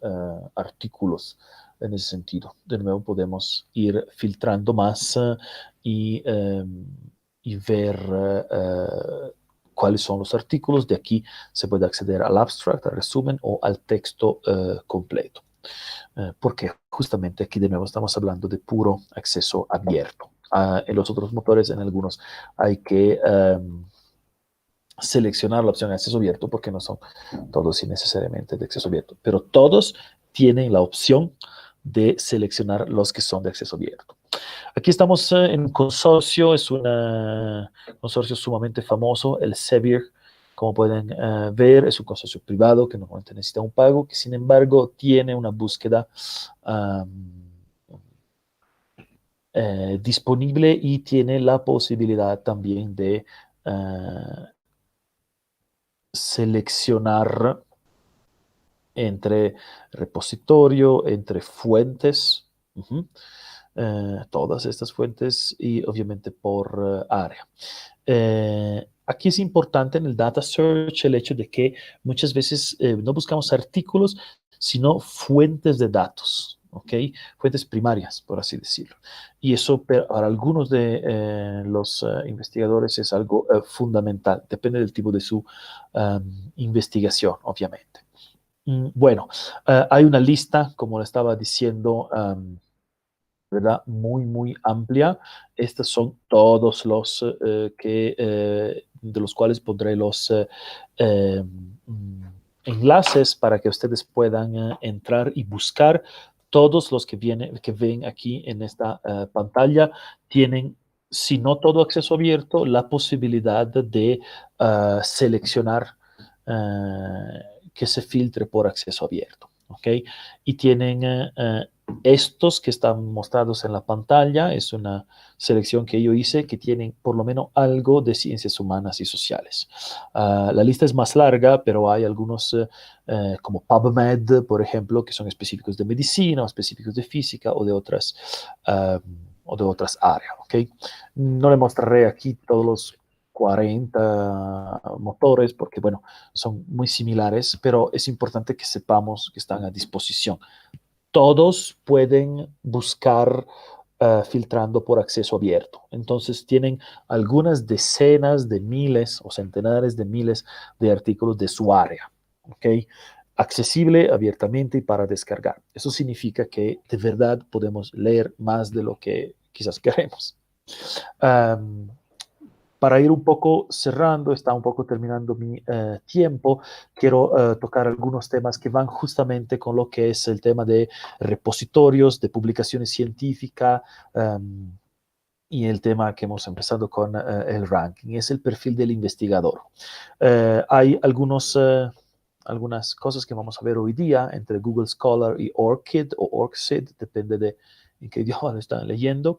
artículos en ese sentido. De nuevo, podemos ir filtrando más y ver cuáles son los artículos. De aquí se puede acceder al abstract, al resumen o al texto completo. Porque justamente aquí de nuevo estamos hablando de puro acceso abierto. En los otros motores, en algunos, hay que seleccionar la opción de acceso abierto porque no son todos necesariamente de acceso abierto, pero todos tienen la opción de seleccionar los que son de acceso abierto. Aquí estamos en un consorcio, es un consorcio sumamente famoso, el Sevier. Como pueden ver, es un consorcio privado que normalmente necesita un pago, que sin embargo tiene una búsqueda disponible y tiene la posibilidad también de seleccionar entre repositorio, entre fuentes, todas estas fuentes y obviamente por área. Aquí es importante en el data search el hecho de que muchas veces no buscamos artículos, sino fuentes de datos, ¿ok? Fuentes primarias, por así decirlo. Y eso para algunos de los investigadores es algo fundamental, depende del tipo de su investigación, obviamente. Bueno, hay una lista, como le estaba diciendo, ¿verdad? Muy amplia. Estos son todos los de los cuales pondré los enlaces para que ustedes puedan entrar y buscar. Todos los que ven aquí en esta pantalla tienen, si no todo acceso abierto, la posibilidad de seleccionar que se filtre por acceso abierto. ¿Ok? Y tienen estos que están mostrados en la pantalla, es una selección que yo hice, que tienen por lo menos algo de ciencias humanas y sociales. La lista es más larga, pero hay algunos como PubMed, por ejemplo, que son específicos de medicina o específicos de física o de otras áreas. ¿Ok? No le mostraré aquí todos los 40 motores porque, bueno, son muy similares, pero es importante que sepamos que están a disposición. Todos pueden buscar filtrando por acceso abierto. Entonces tienen algunas decenas de miles o centenares de miles de artículos de su área. ¿Ok? Accesible abiertamente y para descargar. Eso significa que de verdad podemos leer más de lo que quizás queremos. Um, para ir un poco cerrando, está un poco terminando mi tiempo, quiero tocar algunos temas que van justamente con lo que es el tema de repositorios, de publicaciones científicas y el tema que hemos empezado con el ranking, es el perfil del investigador. Hay algunas cosas que vamos a ver hoy día entre Google Scholar y ORCID o ORCID, depende de en qué idioma lo están leyendo,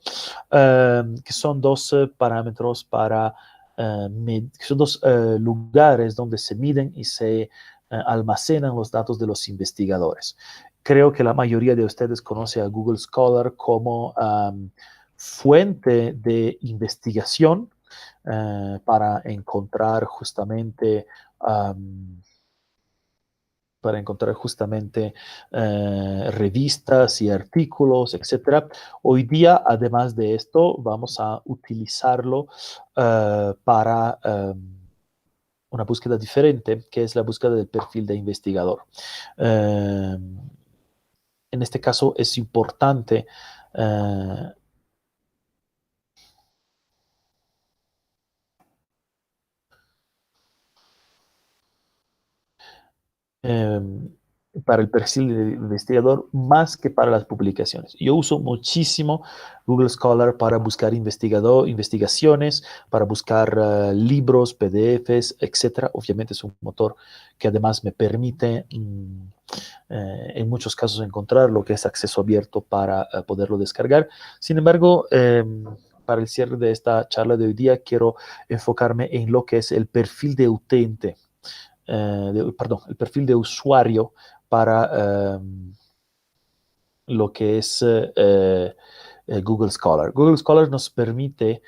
que son dos parámetros para, que son dos lugares donde se miden y se almacenan los datos de los investigadores. Creo que la mayoría de ustedes conoce a Google Scholar como fuente de investigación para encontrar justamente revistas y artículos, etcétera. Hoy día, además de esto, vamos a utilizarlo para una búsqueda diferente, que es la búsqueda del perfil de investigador. En este caso es importante eh, para el perfil de investigador más que para las publicaciones. Yo uso muchísimo Google Scholar para buscar investigaciones, para buscar libros, PDFs, etcétera. Obviamente es un motor que además me permite en muchos casos encontrar lo que es acceso abierto para poderlo descargar. Sin embargo, para el cierre de esta charla de hoy día, quiero enfocarme en lo que es el perfil de utente. Perdón, el perfil de usuario para lo que es Google Scholar. Google Scholar nos permite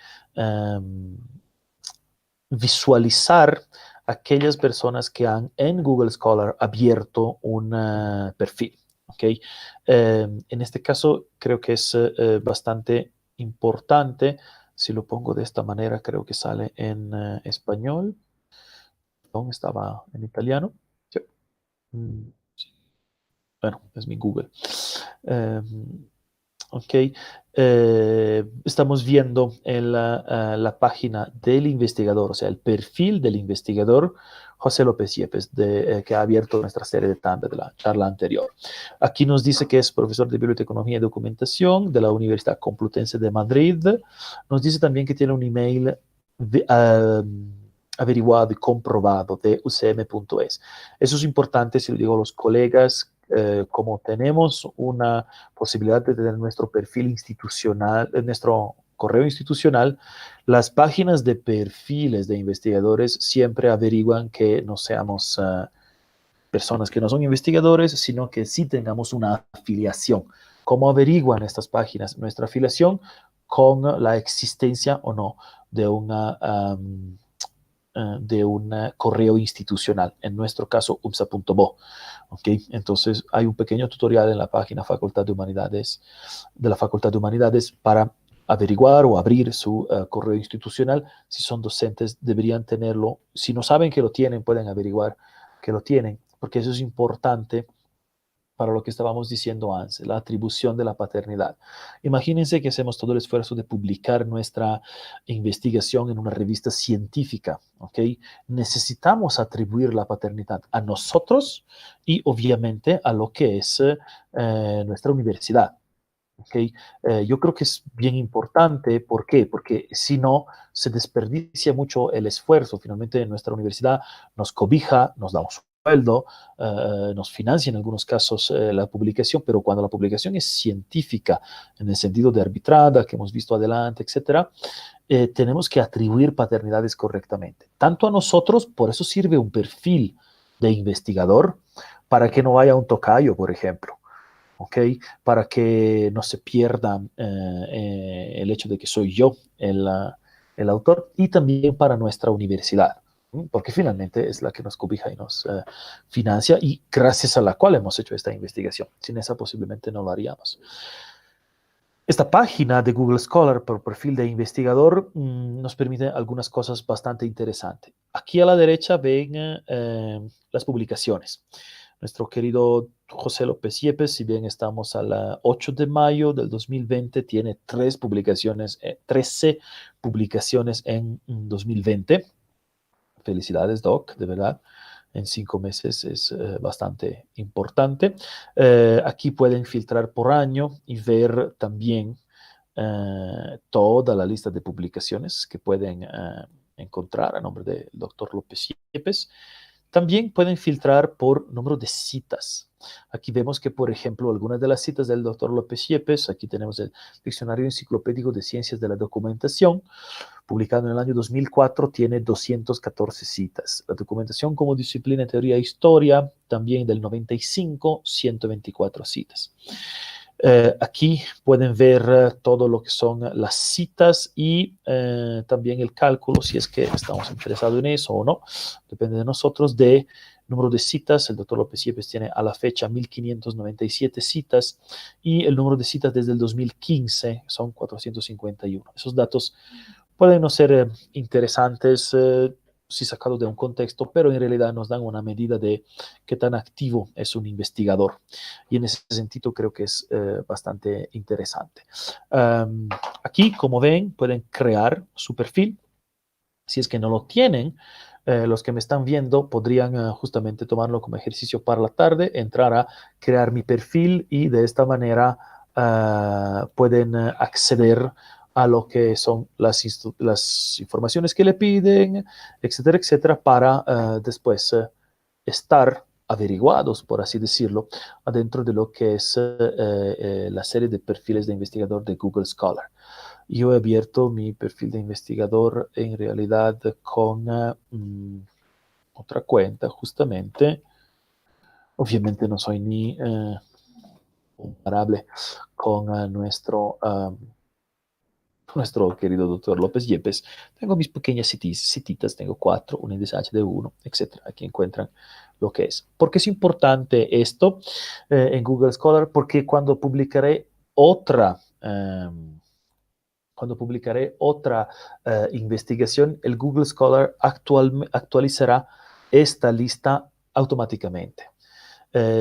visualizar aquellas personas que han en Google Scholar abierto un perfil. ¿Okay? En este caso creo que es bastante importante. Si lo pongo de esta manera, creo que sale en español. Estaba en italiano. Sí. Sí. Bueno, es mi Google. Ok. Estamos viendo en la página del investigador, o sea, el perfil del investigador José López Yepes, que ha abierto nuestra serie de tandas de la charla anterior. Aquí nos dice que es profesor de Biblioteconomía y Documentación de la Universidad Complutense de Madrid. Nos dice también que tiene un email averiguado y comprobado de ucm.es. Eso es importante, si lo digo a los colegas, como tenemos una posibilidad de tener nuestro perfil institucional, nuestro correo institucional, las páginas de perfiles de investigadores siempre averiguan que no seamos personas que no son investigadores, sino que sí tengamos una afiliación. ¿Cómo averiguan estas páginas nuestra afiliación? Con la existencia o no de de un correo institucional, en nuestro caso UPSA.bo. ¿Okay? Entonces hay un pequeño tutorial en la página Facultad de Humanidades, de la Facultad de Humanidades para averiguar o abrir su correo institucional. Si son docentes, deberían tenerlo. Si no saben que lo tienen, pueden averiguar que lo tienen, porque eso es importante para lo que estábamos diciendo antes, la atribución de la paternidad. Imagínense que hacemos todo el esfuerzo de publicar nuestra investigación en una revista científica, ¿ok? Necesitamos atribuir la paternidad a nosotros y obviamente a lo que es nuestra universidad. ¿Okay? Yo creo que es bien importante. ¿Por qué? Porque si no, se desperdicia mucho el esfuerzo. Finalmente, nuestra universidad nos cobija, nos da un sueldo, nos financia en algunos casos la publicación, pero cuando la publicación es científica, en el sentido de arbitrada, que hemos visto adelante, etcétera, tenemos que atribuir paternidades correctamente. Tanto a nosotros, por eso sirve un perfil de investigador, para que no vaya un tocayo, por ejemplo. ¿Ok? Para que no se pierda el hecho de que soy yo el autor, y también para nuestra universidad, porque finalmente es la que nos cobija y nos financia, y gracias a la cual hemos hecho esta investigación. Sin esa posiblemente no lo haríamos. Esta página de Google Scholar por perfil de investigador nos permite algunas cosas bastante interesantes. Aquí a la derecha ven las publicaciones. Nuestro querido José López Yepes, si bien estamos a 8 de mayo del 2020, tiene 13 publicaciones en 2020. Felicidades, Doc, de verdad. En 5 meses es bastante importante. Aquí pueden filtrar por año y ver también toda la lista de publicaciones que pueden encontrar a nombre del doctor López Yepes. También pueden filtrar por número de citas. Aquí vemos que, por ejemplo, algunas de las citas del doctor López Yepes, aquí tenemos el Diccionario Enciclopédico de Ciencias de la Documentación, publicado en el año 2004, tiene 214 citas. La documentación como disciplina de teoría e historia, también del 95, 124 citas. Aquí pueden ver todo lo que son las citas y también el cálculo, si es que estamos interesados en eso o no, depende de nosotros, de número de citas. El doctor López Yepes tiene a la fecha 1.597 citas, y el número de citas desde el 2015 son 451. Esos datos pueden no ser interesantes si sacados de un contexto, pero en realidad nos dan una medida de qué tan activo es un investigador. Y en ese sentido creo que es bastante interesante. Aquí, como ven, pueden crear su perfil. Si es que no lo tienen, los que me están viendo podrían justamente tomarlo como ejercicio para la tarde, entrar a crear mi perfil, y de esta manera pueden acceder a lo que son las informaciones que le piden, etcétera, etcétera, para después estar averiguados, por así decirlo, adentro de lo que es la serie de perfiles de investigador de Google Scholar. Yo he abierto mi perfil de investigador en realidad con otra cuenta, justamente. Obviamente no soy ni comparable con nuestro querido doctor López Yepes. Tengo mis pequeñas cititas, tengo 4, un índice HD1, etc. Aquí encuentran lo que es. ¿Por qué es importante esto en Google Scholar? Porque cuando publicaré otra... investigación, el Google Scholar actualizará esta lista automáticamente.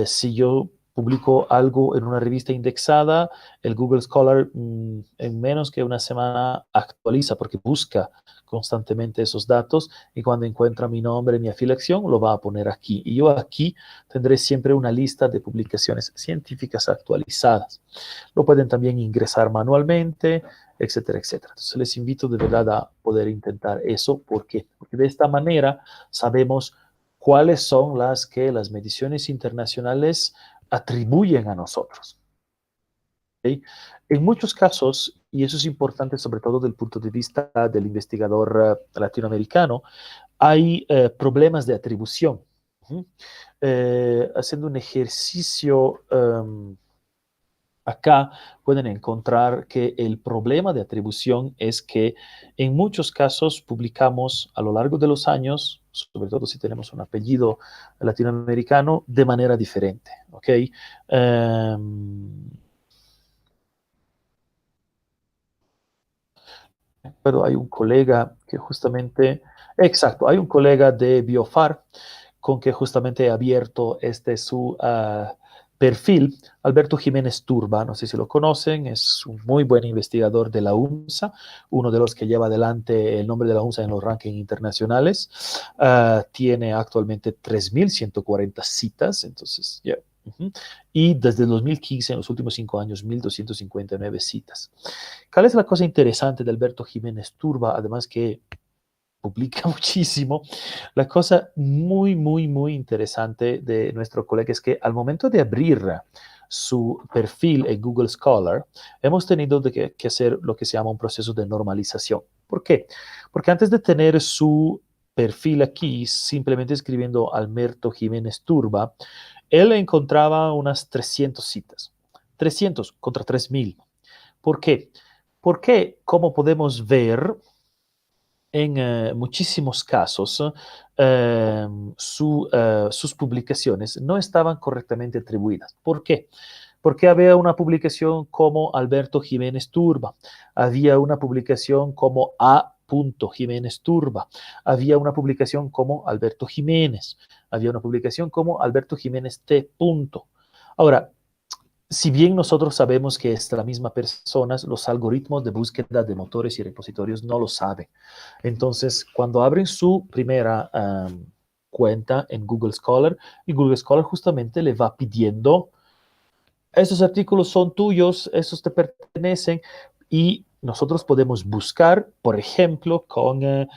Si yo publico algo en una revista indexada, el Google Scholar en menos que una semana actualiza, porque busca constantemente esos datos, y cuando encuentra mi nombre, mi afiliación, lo va a poner aquí. Y yo aquí tendré siempre una lista de publicaciones científicas actualizadas. Lo pueden también ingresar manualmente, etcétera, etcétera. Entonces les invito de verdad a poder intentar eso. ¿Por qué? Porque de esta manera sabemos cuáles son las mediciones internacionales atribuyen a nosotros. ¿Okay? En muchos casos, y eso es importante sobre todo desde el punto de vista del investigador latinoamericano, hay problemas de atribución. Haciendo un ejercicio acá, pueden encontrar que el problema de atribución es que en muchos casos publicamos a lo largo de los años, sobre todo si tenemos un apellido latinoamericano, de manera diferente. ¿Ok? Pero hay un colega que justamente, exacto, hay un colega de Biofar con que justamente he abierto su perfil, Alberto Jiménez Turba, no sé si lo conocen, es un muy buen investigador de la UNSA, uno de los que lleva adelante el nombre de la UNSA en los rankings internacionales. Tiene actualmente 3.140 citas, entonces Ujú. Y desde el 2015, en los últimos 5 años, 1.259 citas. ¿Cuál es la cosa interesante de Alberto Jiménez Turba? Además que publica muchísimo. La cosa muy, muy, muy interesante de nuestro colega es que al momento de abrir su perfil en Google Scholar, hemos tenido que hacer lo que se llama un proceso de normalización. ¿Por qué? Porque antes de tener su perfil aquí, simplemente escribiendo Alberto Jiménez Turba, él encontraba unas 300 citas. 300 contra 3.000. ¿Por qué? Porque, como podemos ver, en muchísimos casos sus publicaciones no estaban correctamente atribuidas. ¿Por qué? Porque había una publicación como Alberto Jiménez Turba, había una publicación como A. Jiménez Turba, había una publicación como Alberto Jiménez, había una publicación como Alberto Jiménez T. Ahora, si bien nosotros sabemos que es la misma persona, los algoritmos de búsqueda de motores y repositorios no lo saben. Entonces, cuando abren su primera cuenta en Google Scholar, y Google Scholar justamente le va pidiendo, estos artículos son tuyos, estos te pertenecen, y nosotros podemos buscar, por ejemplo, con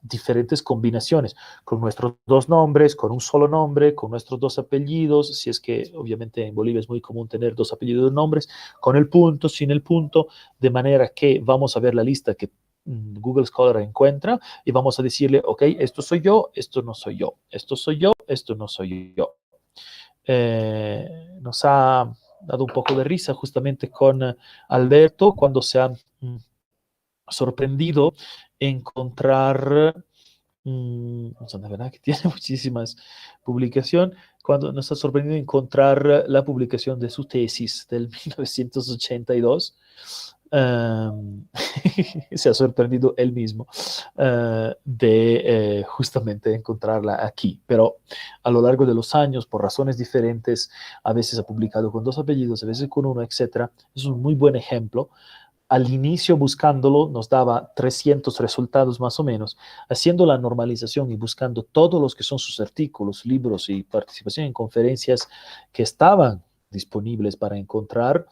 diferentes combinaciones, con nuestros dos nombres, con un solo nombre, con nuestros dos apellidos, si es que obviamente en Bolivia es muy común tener dos apellidos y nombres, con el punto, sin el punto, de manera que vamos a ver la lista que Google Scholar encuentra y vamos a decirle, ok, esto soy yo, esto no soy yo, esto soy yo, esto no soy yo. Nos ha dado un poco de risa justamente con Alberto cuando se ha sorprendido encontrar, o sea, la verdad que tiene muchísimas publicaciones, cuando nos ha sorprendido encontrar la publicación de su tesis del 1982. Um, se ha sorprendido él mismo de justamente encontrarla aquí, pero a lo largo de los años, por razones diferentes, a veces ha publicado con dos apellidos, a veces con uno, etcétera. Es un muy buen ejemplo. Al inicio buscándolo nos daba 300 resultados más o menos. Haciendo la normalización y buscando todos los que son sus artículos, libros y participación en conferencias que estaban disponibles para encontrar,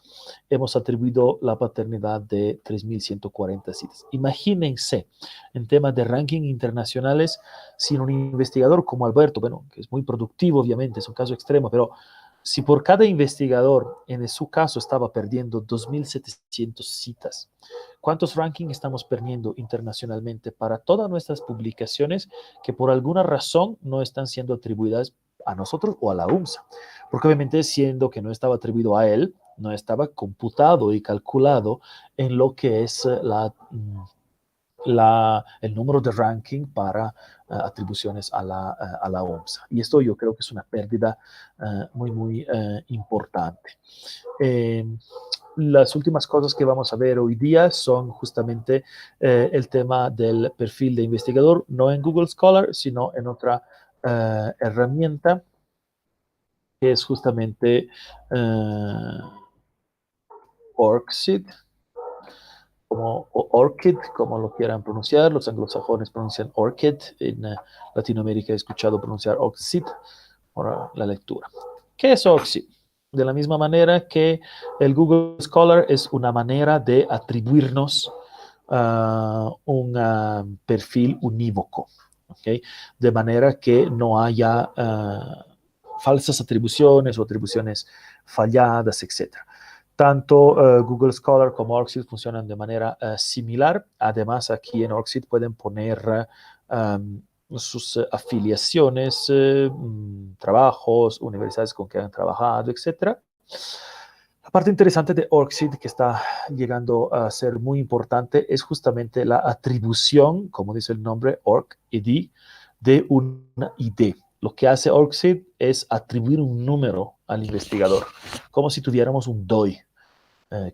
hemos atribuido la paternidad de 3.140 citas. Imagínense, en temas de ranking internacionales, sin un investigador como Alberto, bueno, que es muy productivo, obviamente, es un caso extremo, pero si por cada investigador, en su caso, estaba perdiendo 2.700 citas, ¿cuántos rankings estamos perdiendo internacionalmente para todas nuestras publicaciones que por alguna razón no están siendo atribuidas a nosotros o a la UMSA? Porque obviamente siendo que no estaba atribuido a él, no estaba computado y calculado en lo que es el número de ranking para atribuciones a la OMSA. Y esto yo creo que es una pérdida muy, muy importante. Eh, las últimas cosas que vamos a ver hoy día son justamente el tema del perfil de investigador, no en Google Scholar, sino en otra herramienta que es justamente Orchid, como Orchid, como lo quieran pronunciar. Los anglosajones pronuncian Orchid. En Latinoamérica he escuchado pronunciar Oxid por la lectura. ¿Qué es Oxid? De la misma manera que el Google Scholar es una manera de atribuirnos un perfil unívoco, ¿okay? De manera que no haya falsas atribuciones o atribuciones falladas, etcétera. Tanto Google Scholar como Orchid funcionan de manera similar. Además, aquí en Orchid pueden poner sus afiliaciones, trabajos, universidades con que han trabajado, etcétera. La parte interesante de Orchid, que está llegando a ser muy importante, es justamente la atribución, como dice el nombre, ORCID, de una ID. Lo que hace Orchid es atribuir un número al investigador, como si tuviéramos un DOI,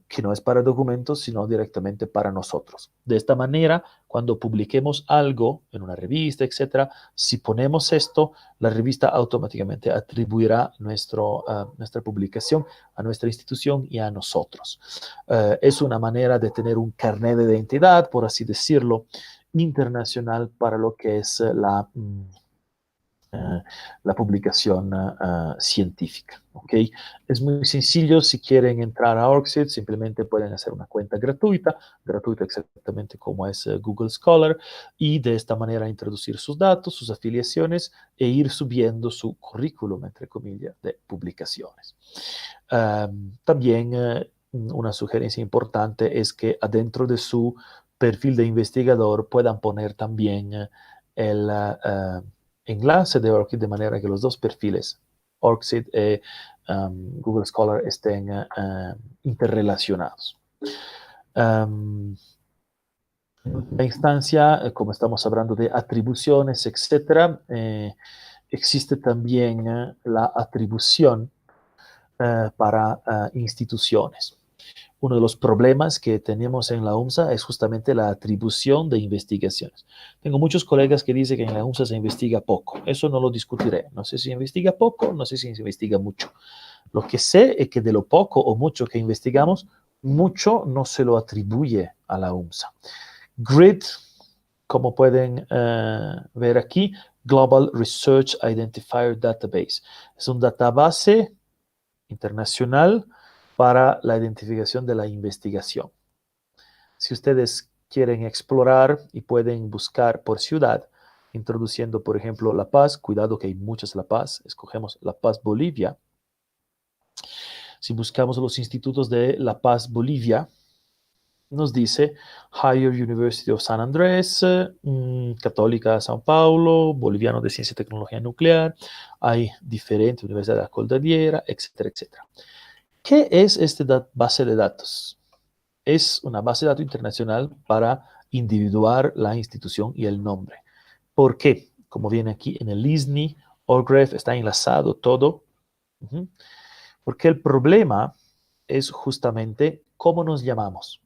que no es para documentos, sino directamente para nosotros. De esta manera, cuando publiquemos algo en una revista, etcétera, si ponemos esto, la revista automáticamente atribuirá nuestra publicación a nuestra institución y a nosotros. Es una manera de tener un carnet de identidad, por así decirlo, internacional para lo que es la publicación científica. ¿Okay? Es muy sencillo, si quieren entrar a ORCID, simplemente pueden hacer una cuenta gratuita exactamente como es Google Scholar, y de esta manera introducir sus datos, sus afiliaciones e ir subiendo su currículum, entre comillas, de publicaciones. También una sugerencia importante es que adentro de su perfil de investigador puedan poner también el enlace de ORCID, de manera que los dos perfiles, ORCID y Google Scholar, estén interrelacionados. La instancia, como estamos hablando de atribuciones, etc., existe también la atribución para instituciones. Uno de los problemas que tenemos en la UMSA es justamente la atribución de investigaciones. Tengo muchos colegas que dicen que en la UMSA se investiga poco. Eso no lo discutiré. No sé si se investiga poco, no sé si se investiga mucho. Lo que sé es que de lo poco o mucho que investigamos, mucho no se lo atribuye a la UMSA. GRID, como pueden ver aquí, Global Research Identifier Database. Es un database internacional para la identificación de la investigación. Si ustedes quieren explorar y pueden buscar por ciudad, introduciendo, por ejemplo, La Paz, cuidado que hay muchas La Paz, escogemos La Paz, Bolivia. Si buscamos los institutos de La Paz, Bolivia, nos dice Higher University of San Andrés, Católica de São Paulo, Boliviano de Ciencia y Tecnología Nuclear, hay diferentes universidades de la Cordillera, etcétera, etcétera. ¿Qué es esta base de datos? Es una base de datos internacional para individuar la institución y el nombre. ¿Por qué? Como viene aquí en el ISNI, ORGREF, está enlazado todo. Porque el problema es justamente cómo nos llamamos.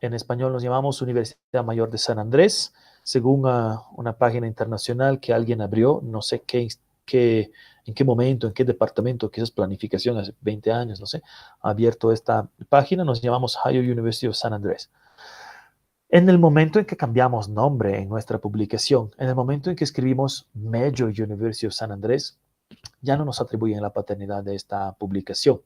En español nos llamamos Universidad Mayor de San Andrés, según una página internacional que alguien abrió, no sé en qué momento, en qué departamento, quizás planificación, hace 20 años, no sé, ha abierto esta página, nos llamamos Higher University of San Andrés. En el momento en que cambiamos nombre en nuestra publicación, en el momento en que escribimos Major University of San Andrés, ya no nos atribuyen la paternidad de esta publicación.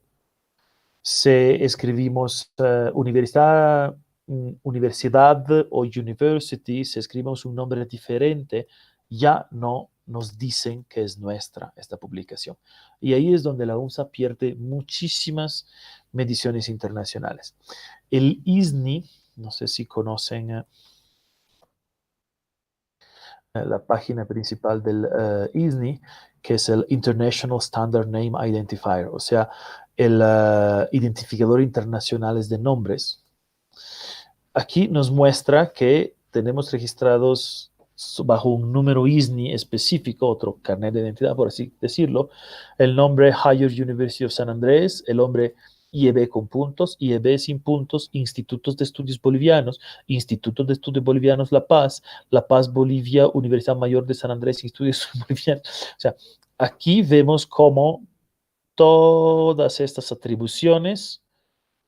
Si escribimos universidad o university, si escribimos un nombre diferente, ya no nos dicen que es nuestra esta publicación. Y ahí es donde la UNSA pierde muchísimas mediciones internacionales. El ISNI, no sé si conocen la página principal del ISNI, que es el International Standard Name Identifier, o sea, el identificador internacional de nombres. Aquí nos muestra que tenemos registrados bajo un número ISNI específico, otro carnet de identidad, por así decirlo, el nombre Higher University of San Andrés, el nombre IEB con puntos, IEB sin puntos, Institutos de Estudios Bolivianos, Institutos de Estudios Bolivianos La Paz, La Paz Bolivia, Universidad Mayor de San Andrés, Estudios Bolivianos. O sea, aquí vemos cómo todas estas atribuciones,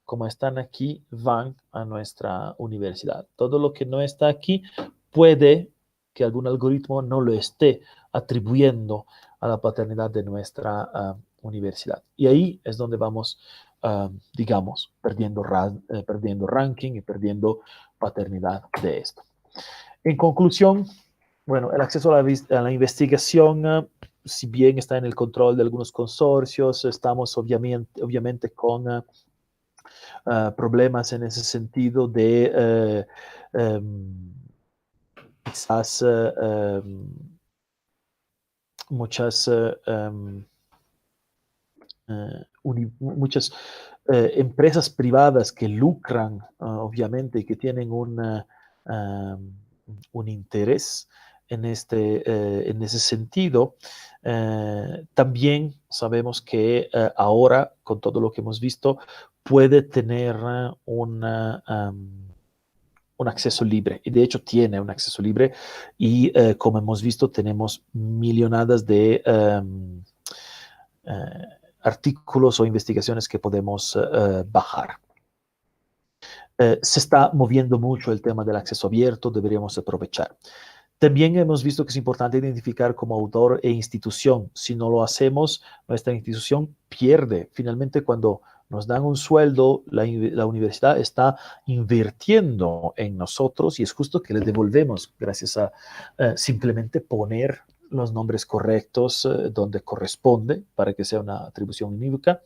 como están aquí, van a nuestra universidad. Todo lo que no está aquí puede que algún algoritmo no lo esté atribuyendo a la paternidad de nuestra universidad. Y ahí es donde vamos, digamos, perdiendo ranking y perdiendo paternidad de esto. En conclusión, bueno, el acceso a la investigación, si bien está en el control de algunos consorcios, estamos obviamente con problemas en ese sentido de quizás muchas empresas privadas que lucran, obviamente, y que tienen un interés en ese sentido. También sabemos que ahora, con todo lo que hemos visto, puede tener un acceso libre, y de hecho tiene un acceso libre, y como hemos visto, tenemos millonadas de artículos o investigaciones que podemos bajar. Se está moviendo mucho el tema del acceso abierto, deberíamos aprovechar. También hemos visto que es importante identificar como autor e institución. Si no lo hacemos, nuestra institución pierde. Finalmente, cuando nos dan un sueldo, la universidad está invirtiendo en nosotros y es justo que le devolvemos gracias a simplemente poner los nombres correctos donde corresponde para que sea una atribución unívoca.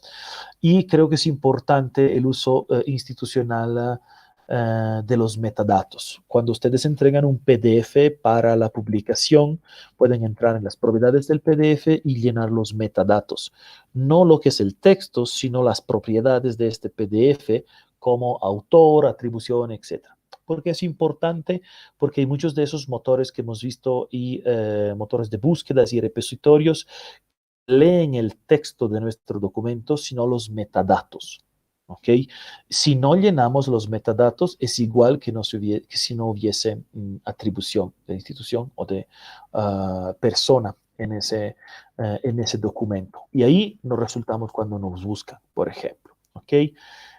Y creo que es importante el uso institucional de los metadatos. Cuando ustedes entregan un PDF para la publicación, pueden entrar en las propiedades del PDF y llenar los metadatos. No lo que es el texto, sino las propiedades de este PDF como autor, atribución, etcétera. ¿Por qué es importante? Porque hay muchos de esos motores que hemos visto y motores de búsquedas y repositorios leen el texto de nuestro documento, sino los metadatos. ¿Ok? Si no llenamos los metadatos, es igual que, que si no hubiese atribución de institución o de persona en ese documento. Y ahí nos resultamos cuando nos buscan, por ejemplo. ¿Ok?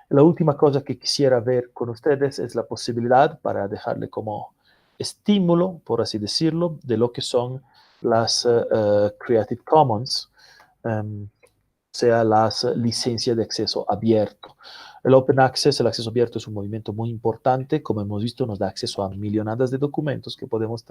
La última cosa que quisiera ver con ustedes es la posibilidad, para dejarle como estímulo, por así decirlo, de lo que son las Creative Commons, sea las licencias de acceso abierto. El Open Access, el acceso abierto, es un movimiento muy importante. Como hemos visto, nos da acceso a millonadas de documentos que podemos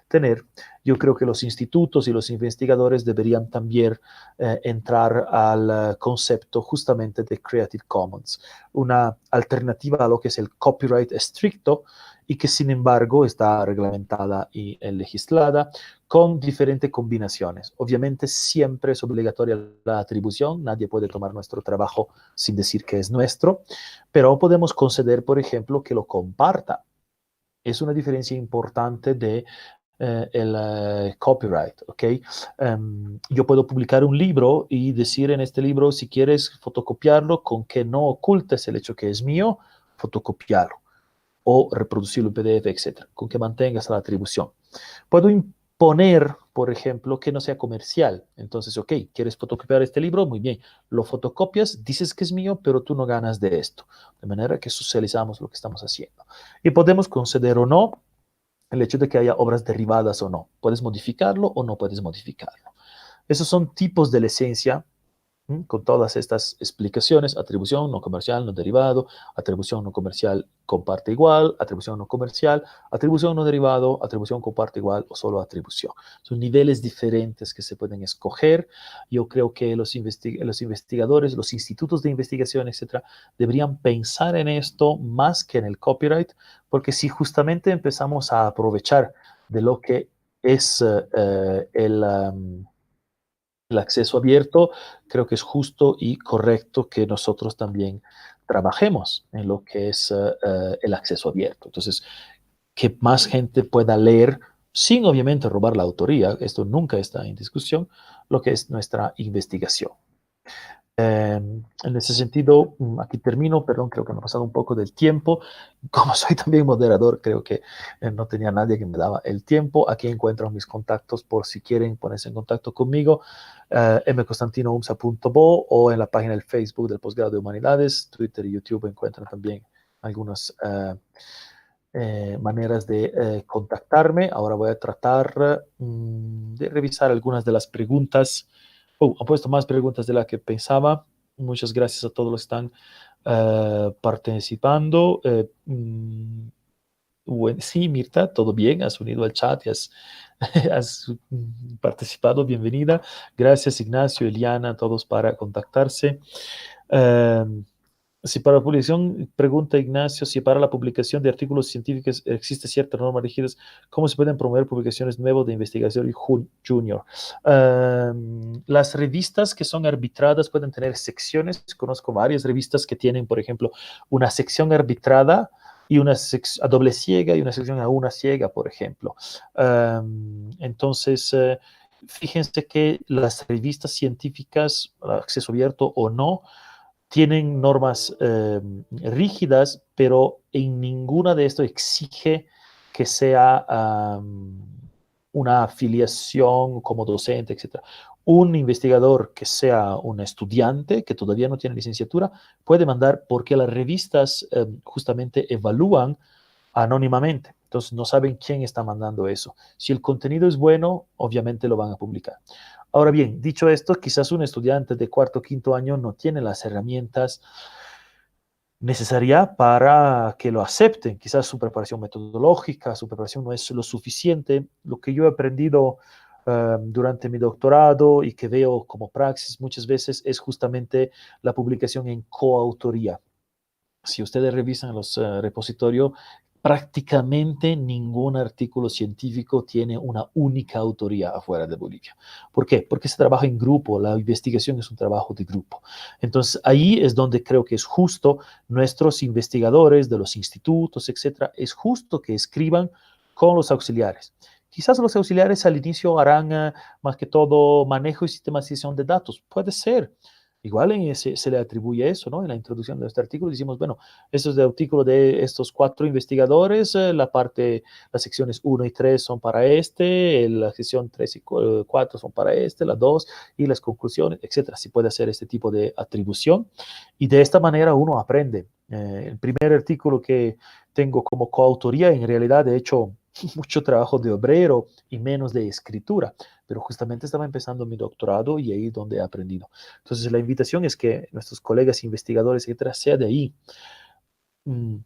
tener. Yo creo que los institutos y los investigadores deberían también entrar al concepto justamente de Creative Commons, una alternativa a lo que es el copyright estricto y que sin embargo está reglamentada y legislada con diferentes combinaciones. Obviamente siempre es obligatoria la atribución, nadie puede tomar nuestro trabajo sin decir que es nuestro, pero podemos conceder, por ejemplo, que lo comparta. Es una diferencia importante de el copyright, ¿ok? Yo puedo publicar un libro y decir en este libro, si quieres fotocopiarlo, con que no ocultes el hecho que es mío, fotocopiarlo o reproducirlo en PDF, etcétera, con que mantengas la atribución. Puedo imponer, por ejemplo, que no sea comercial. Entonces, ok, ¿quieres fotocopiar este libro? Muy bien, lo fotocopias, dices que es mío, pero tú no ganas de esto. De manera que socializamos lo que estamos haciendo. Y podemos conceder o no el hecho de que haya obras derivadas o no. Puedes modificarlo o no puedes modificarlo. Esos son tipos de licencia con todas estas explicaciones: atribución no comercial, no derivado, atribución no comercial comparte igual, atribución no comercial, atribución no derivado, atribución comparte igual o solo atribución. Son niveles diferentes que se pueden escoger. Yo creo que los investigadores, los institutos de investigación, etcétera, deberían pensar en esto más que en el copyright, porque si justamente empezamos a aprovechar de lo que es el acceso abierto, creo que es justo y correcto que nosotros también trabajemos en lo que es el acceso abierto. Entonces, que más gente pueda leer, sin obviamente robar la autoría, esto nunca está en discusión, lo que es nuestra investigación. En ese sentido, aquí termino, perdón, creo que me ha pasado un poco del tiempo. Como soy también moderador, creo que no tenía nadie que me daba el tiempo. Aquí encuentran mis contactos por si quieren ponerse en contacto conmigo, mcostantinoumsa.bo o en la página del Facebook del Posgrado de Humanidades, Twitter y YouTube encuentran también algunas maneras de contactarme. Ahora voy a tratar de revisar algunas de las preguntas. Han puesto más preguntas de las que pensaba. Muchas gracias a todos los que están participando. Sí, Mirta, todo bien, has unido al chat y has participado, bienvenida. Gracias, Ignacio, Eliana, todos para contactarse. Si para la publicación, pregunta Ignacio, si para la publicación de artículos científicos existe ciertas normas rígidas, ¿cómo se pueden promover publicaciones nuevas de investigación y junior? Las revistas que son arbitradas pueden tener secciones. Conozco varias revistas que tienen, por ejemplo, una sección arbitrada y una a doble ciega y una sección a una ciega, por ejemplo. Entonces, fíjense que las revistas científicas, acceso abierto o no, tienen normas rígidas, pero en ninguna de esto exige que sea una afiliación como docente, etc. Un investigador que sea un estudiante, que todavía no tiene licenciatura, puede mandar, porque las revistas justamente evalúan anónimamente. Entonces no saben quién está mandando eso. Si el contenido es bueno, obviamente lo van a publicar. Ahora bien, dicho esto, quizás un estudiante de cuarto o quinto año no tiene las herramientas necesarias para que lo acepten. Quizás su preparación metodológica, su preparación no es lo suficiente. Lo que yo he aprendido durante mi doctorado y que veo como praxis muchas veces es justamente la publicación en coautoría. Si ustedes revisan los repositorios, prácticamente ningún artículo científico tiene una única autoría afuera de Bolivia. ¿Por qué? Porque se trabaja en grupo, la investigación es un trabajo de grupo. Entonces, ahí es donde creo que es justo nuestros investigadores de los institutos, etcétera, es justo que escriban con los auxiliares. Quizás los auxiliares al inicio harán más que todo manejo y sistematización de datos. Puede ser. Igual en ese, se le atribuye eso, ¿no? En la introducción de este artículo decimos, bueno, esto es el artículo de estos 4 investigadores, las secciones 1 y 3 son para este, la sección 3 y 4 son para este, las 2 y las conclusiones, etcétera. Se puede hacer este tipo de atribución y de esta manera uno aprende. El primer artículo que tengo como coautoría, en realidad he hecho mucho trabajo de obrero y menos de escritura, pero justamente estaba empezando mi doctorado y ahí es donde he aprendido. Entonces, la invitación es que nuestros colegas investigadores, etcétera, sea de ahí. Mm,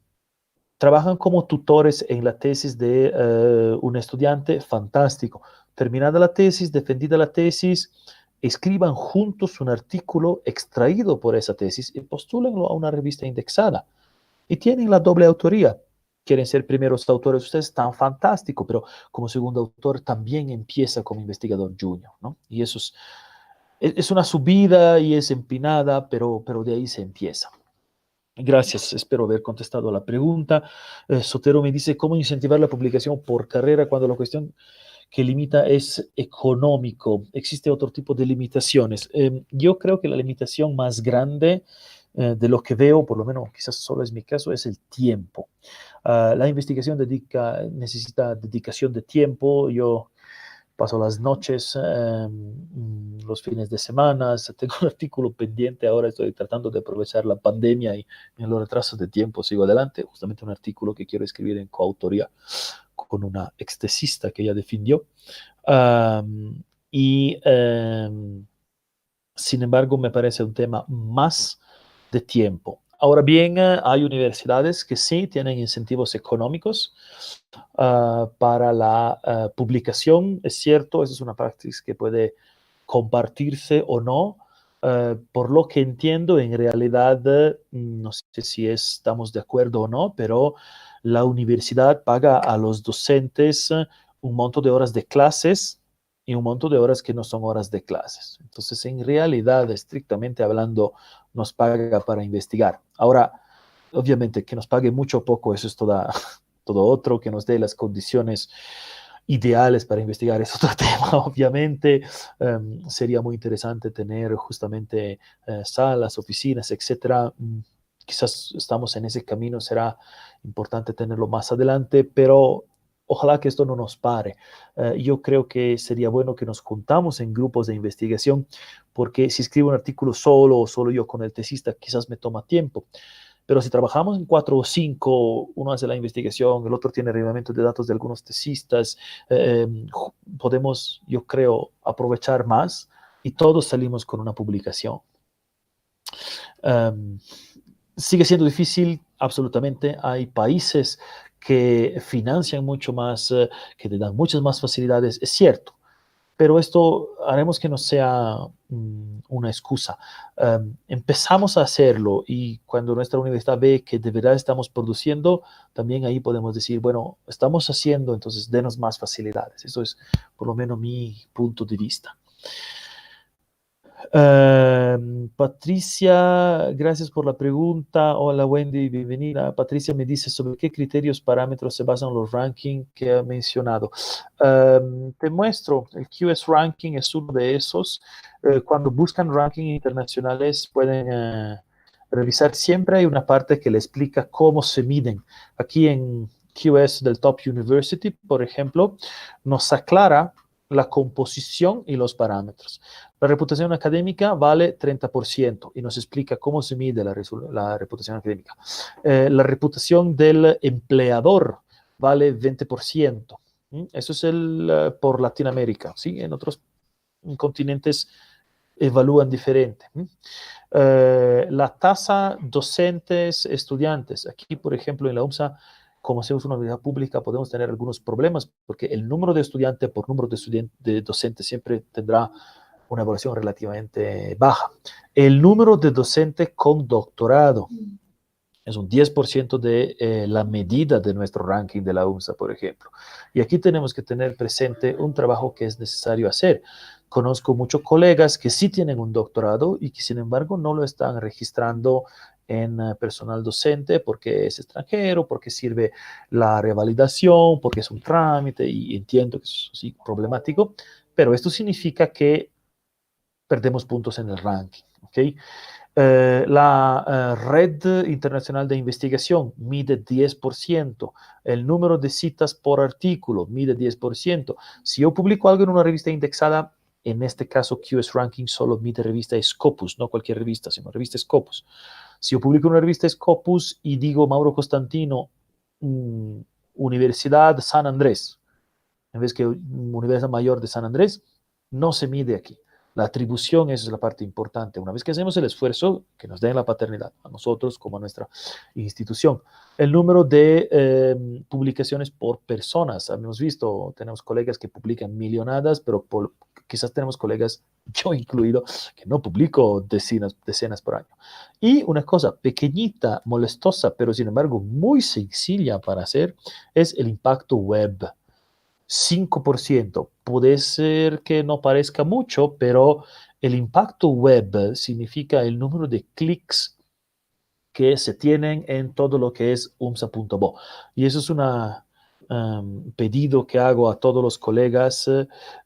trabajan como tutores en la tesis de un estudiante, fantástico. Terminada la tesis, defendida la tesis, escriban juntos un artículo extraído por esa tesis y postúlenlo a una revista indexada. Y tienen la doble autoría. Quieren ser primeros autores ustedes, tan fantástico, pero como segundo autor también empieza como investigador junior, ¿no? Y eso es una subida y es empinada, pero de ahí se empieza. Gracias, espero haber contestado a la pregunta. Sotero me dice, ¿cómo incentivar la publicación por carrera cuando la cuestión que limita es económico? ¿Existe otro tipo de limitaciones? Yo creo que la limitación más grande de lo que veo, por lo menos quizás solo es mi caso, es el tiempo. La investigación necesita dedicación de tiempo. Yo paso las noches, los fines de semana, tengo un artículo pendiente, ahora estoy tratando de aprovechar la pandemia y en los retrasos de tiempo sigo adelante, justamente un artículo que quiero escribir en coautoría con una extesista que ella defendió. Y sin embargo, me parece un tema más de tiempo. Ahora bien, hay universidades que sí tienen incentivos económicos para la publicación. Es cierto, esa es una práctica que puede compartirse o no. Por lo que entiendo, en realidad, no sé si estamos de acuerdo o no, pero la universidad paga a los docentes un monto de horas de clases y un monto de horas que no son horas de clases. Entonces, en realidad, estrictamente hablando, nos paga para investigar. Ahora, obviamente, que nos pague mucho o poco, eso es todo otro, que nos dé las condiciones ideales para investigar es otro tema, obviamente. Sería muy interesante tener justamente salas, oficinas, etcétera. Quizás estamos en ese camino, será importante tenerlo más adelante, pero ojalá que esto no nos pare. Yo creo que sería bueno que nos juntamos en grupos de investigación, porque si escribo un artículo solo o solo yo con el tesista, quizás me toma tiempo. Pero si trabajamos en 4 o 5, uno hace la investigación, el otro tiene relevamiento de datos de algunos tesistas, podemos, yo creo, aprovechar más y todos salimos con una publicación. Um, sigue siendo difícil, absolutamente. Hay países que financian mucho más, que te dan muchas más facilidades, es cierto, pero esto haremos que no sea una excusa. Empezamos a hacerlo y cuando nuestra universidad ve que de verdad estamos produciendo, también ahí podemos decir, bueno, estamos haciendo, entonces denos más facilidades. Eso es por lo menos mi punto de vista. Patricia, gracias por la pregunta. Hola Wendy, bienvenida. Patricia me dice sobre qué criterios, parámetros se basan los rankings que ha mencionado. Te muestro, el QS Ranking es uno de esos. Cuando buscan rankings internacionales pueden revisar, siempre hay una parte que le explica cómo se miden. Aquí en QS del Top University, por ejemplo, nos aclara la composición y los parámetros. La reputación académica vale 30% y nos explica cómo se mide la reputación académica. La reputación del empleador vale 20%. Eso es por Latinoamérica, ¿sí? En otros continentes evalúan diferente. La tasa docentes estudiantes. Aquí, por ejemplo, en la UMSA, como hacemos una universidad pública, podemos tener algunos problemas porque el número de estudiantes por número de docentes siempre tendrá una evaluación relativamente baja. El número de docentes con doctorado es un 10% de la medida de nuestro ranking de la UMSA, por ejemplo. Y aquí tenemos que tener presente un trabajo que es necesario hacer. Conozco muchos colegas que sí tienen un doctorado y que sin embargo no lo están registrando en personal docente porque es extranjero, porque sirve la revalidación, porque es un trámite y entiendo que es sí, problemático, pero esto significa que perdemos puntos en el ranking, ¿ok? La Red Internacional de Investigación mide 10%, el número de citas por artículo mide 10%. Si yo publico algo en una revista indexada, en este caso QS Ranking solo mide revista Scopus, no cualquier revista, sino revista Scopus. Si yo publico una revista Scopus y digo Mauro Costantino, Universidad San Andrés, en vez que Universidad Mayor de San Andrés, no se mide aquí. La atribución, esa es la parte importante. Una vez que hacemos el esfuerzo, que nos den la paternidad, a nosotros como a nuestra institución. El número de publicaciones por personas. Hemos visto, tenemos colegas que publican millonadas, pero quizás tenemos colegas, yo incluido, que no publico decenas por año. Y una cosa pequeñita, molestosa, pero sin embargo muy sencilla para hacer, es el impacto web. 5%. Puede ser que no parezca mucho, pero el impacto web significa el número de clics que se tienen en todo lo que es umsa.bo. Y eso es un pedido que hago a todos los colegas.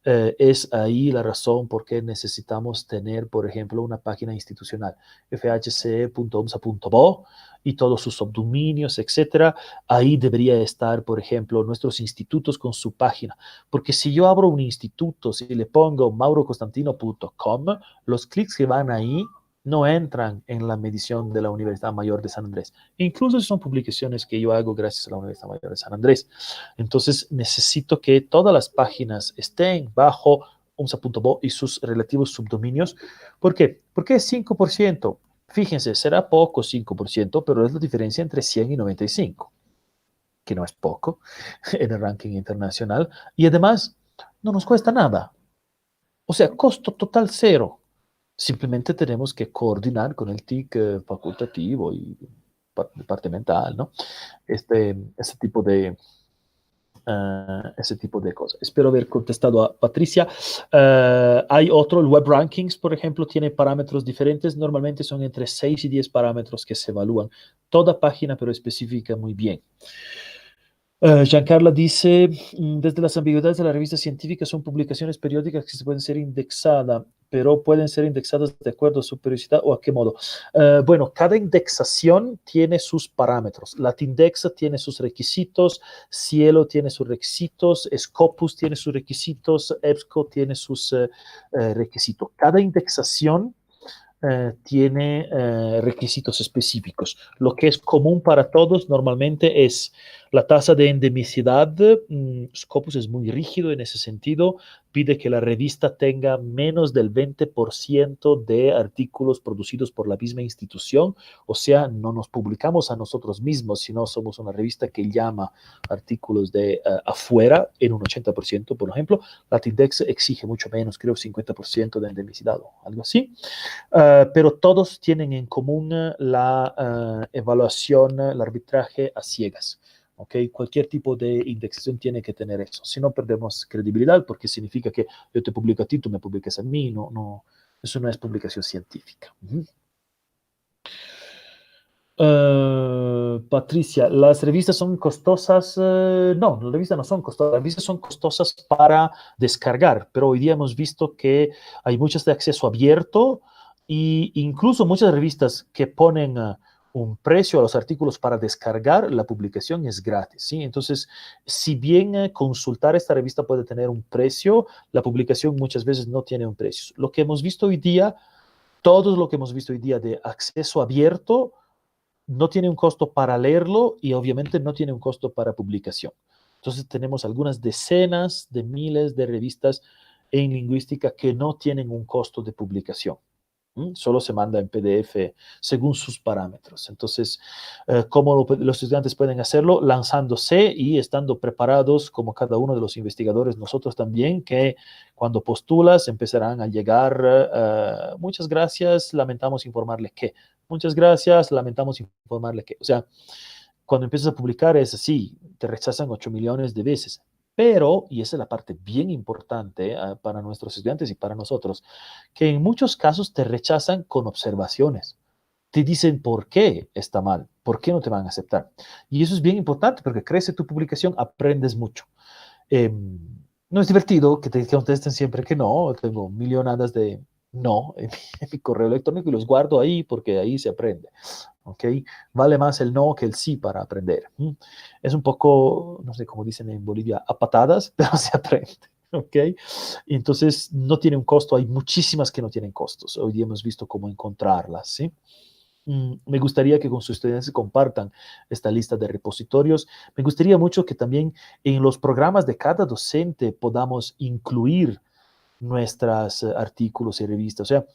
Es ahí la razón por qué necesitamos tener, por ejemplo, una página institucional, fhce.umsa.bo y todos sus subdominios, etcétera. Ahí debería estar, por ejemplo, nuestros institutos con su página. Porque si yo abro un instituto, si le pongo maurocostantino.com, los clics que van ahí no entran en la medición de la Universidad Mayor de San Andrés. Incluso son publicaciones que yo hago gracias a la Universidad Mayor de San Andrés. Entonces necesito que todas las páginas estén bajo umsa.bo y sus relativos subdominios. ¿Por qué? Porque es 5%. Fíjense, será poco 5%, pero es la diferencia entre 100 y 95, que no es poco en el ranking internacional. Y además, no nos cuesta nada. O sea, costo total cero. Simplemente tenemos que coordinar con el TIC facultativo y departamental, ¿no? Ese tipo de cosas. Espero haber contestado a Patricia. Hay otro, el Web Rankings, por ejemplo, tiene parámetros diferentes. Normalmente son entre 6 y 10 parámetros que se evalúan. Toda página, pero especifica muy bien. Giancarla dice, desde las ambigüedades de la revista científica son publicaciones periódicas que se pueden ser indexadas, pero pueden ser indexadas de acuerdo a su periodicidad o a qué modo. Bueno, cada indexación tiene sus parámetros. Latindex tiene sus requisitos, Cielo tiene sus requisitos, Scopus tiene sus requisitos, EBSCO tiene sus requisitos. Cada indexación tiene requisitos específicos. Lo que es común para todos normalmente es la tasa de endemicidad. Scopus es muy rígido en ese sentido. Pide que la revista tenga menos del 20% de artículos producidos por la misma institución. O sea, no nos publicamos a nosotros mismos, sino somos una revista que llama artículos de afuera en un 80%, por ejemplo. Latindex exige mucho menos, creo 50% de endemicidad o algo así. Pero todos tienen en común la evaluación, el arbitraje a ciegas. ¿Okay? Cualquier tipo de indexación tiene que tener eso. Si no, perdemos credibilidad porque significa que yo te publico a ti, tú me publicas a mí. No, eso no es publicación científica. Patricia, ¿las revistas son costosas? No, las revistas no son costosas. Las revistas son costosas para descargar, pero hoy día hemos visto que hay muchas de acceso abierto e incluso muchas revistas que ponen un precio a los artículos para descargar, la publicación es gratis, ¿sí? Entonces, si bien consultar esta revista puede tener un precio, la publicación muchas veces no tiene un precio. Lo que hemos visto hoy día, todo lo que hemos visto hoy día de acceso abierto, no tiene un costo para leerlo y obviamente no tiene un costo para publicación. Entonces tenemos algunas decenas de miles de revistas en lingüística que no tienen un costo de publicación. Solo se manda en PDF según sus parámetros. Entonces, ¿cómo los estudiantes pueden hacerlo? Lanzándose y estando preparados, como cada uno de los investigadores, nosotros también, que cuando postulas empezarán a llegar, muchas gracias, lamentamos informarle que, muchas gracias, lamentamos informarle que. O sea, cuando empiezas a publicar es así, te rechazan 8 millones de veces. Pero, y esa es la parte bien importante para nuestros estudiantes y para nosotros, que en muchos casos te rechazan con observaciones. Te dicen por qué está mal, por qué no te van a aceptar. Y eso es bien importante porque crece tu publicación, aprendes mucho. Eh, no es divertido que te contesten siempre que no, tengo millonadas de no en mi correo electrónico y los guardo ahí porque ahí se aprende. ¿Ok? Vale más el no que el sí para aprender. Es un poco, no sé cómo dicen en Bolivia, a patadas, pero se aprende. ¿Ok? Y entonces no tiene un costo, hay muchísimas que no tienen costos. Hoy día hemos visto cómo encontrarlas, ¿sí? Me gustaría que con sus estudiantes compartan esta lista de repositorios. Me gustaría mucho que también en los programas de cada docente podamos incluir nuestros artículos y revistas. O sea,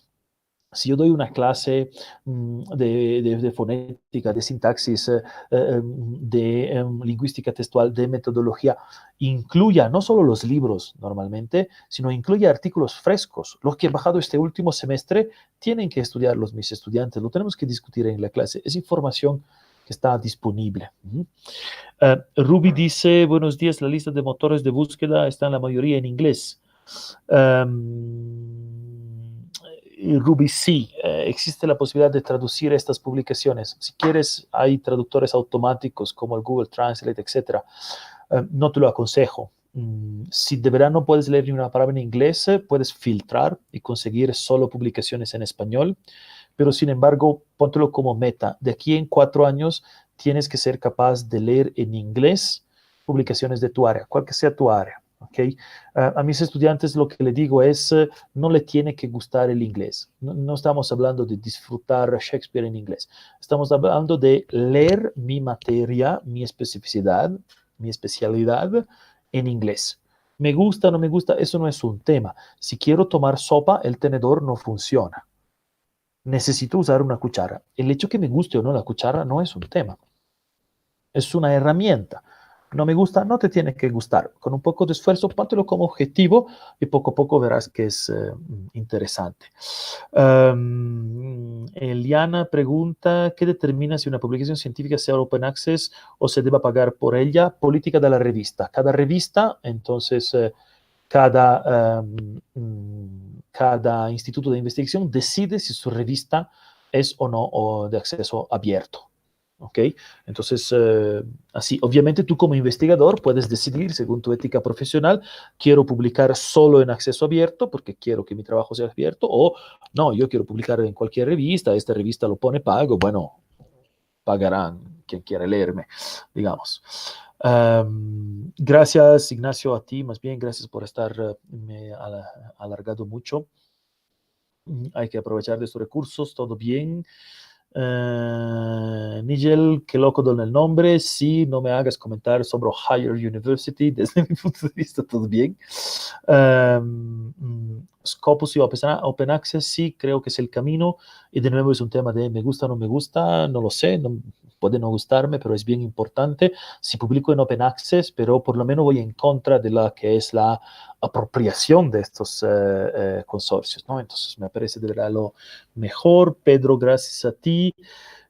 si yo doy una clase de fonética, de sintaxis, de lingüística textual, de metodología, incluya no solo los libros normalmente, sino incluya artículos frescos. Los que he bajado este último semestre tienen que estudiarlos mis estudiantes, lo tenemos que discutir en la clase. Es información que está disponible. Ruby dice, buenos días, la lista de motores de búsqueda está en la mayoría en inglés. Ruby, sí, existe la posibilidad de traducir estas publicaciones. Si quieres, hay traductores automáticos como el Google Translate, etc. No te lo aconsejo. Si de verdad no puedes leer ni una palabra en inglés, puedes filtrar y conseguir solo publicaciones en español. Pero sin embargo, póntelo como meta. De aquí en 4 años tienes que ser capaz de leer en inglés publicaciones de tu área, cual que sea tu área. ¿Okay? A mis estudiantes lo que les digo es, no le tiene que gustar el inglés. No estamos hablando de disfrutar Shakespeare en inglés. Estamos hablando de leer mi materia, mi especificidad, mi especialidad en inglés. Me gusta, no me gusta, eso no es un tema. Si quiero tomar sopa, el tenedor no funciona. Necesito usar una cuchara. El hecho que me guste o no la cuchara no es un tema. Es una herramienta. No me gusta, no te tiene que gustar. Con un poco de esfuerzo, póntelo como objetivo y poco a poco verás que es interesante. Eliana pregunta, ¿qué determina si una publicación científica sea open access o se deba pagar por ella? Política de la revista. Cada revista, entonces, cada instituto de investigación decide si su revista es o no o de acceso abierto. ¿Ok? Entonces, así, obviamente tú como investigador puedes decidir, según tu ética profesional, quiero publicar solo en acceso abierto porque quiero que mi trabajo sea abierto, o no, yo quiero publicar en cualquier revista, esta revista lo pone pago, bueno, pagarán quien quiera leerme, digamos. Gracias, Ignacio, a ti, más bien, gracias por estar me alargado mucho. Hay que aprovechar de estos recursos, todo bien. Nigel, qué loco don el nombre. Sí, no me hagas comentar sobre Ohio University. Desde mi punto de vista, todo bien. Scopus y Open Access, sí, creo que es el camino. Y de nuevo es un tema de me gusta o no me gusta, no lo sé, no, puede no gustarme, pero es bien importante. Si publico en Open Access, pero por lo menos voy en contra de la que es la apropiación de estos consorcios, ¿no? Entonces me parece de verdad lo mejor. Pedro, gracias a ti.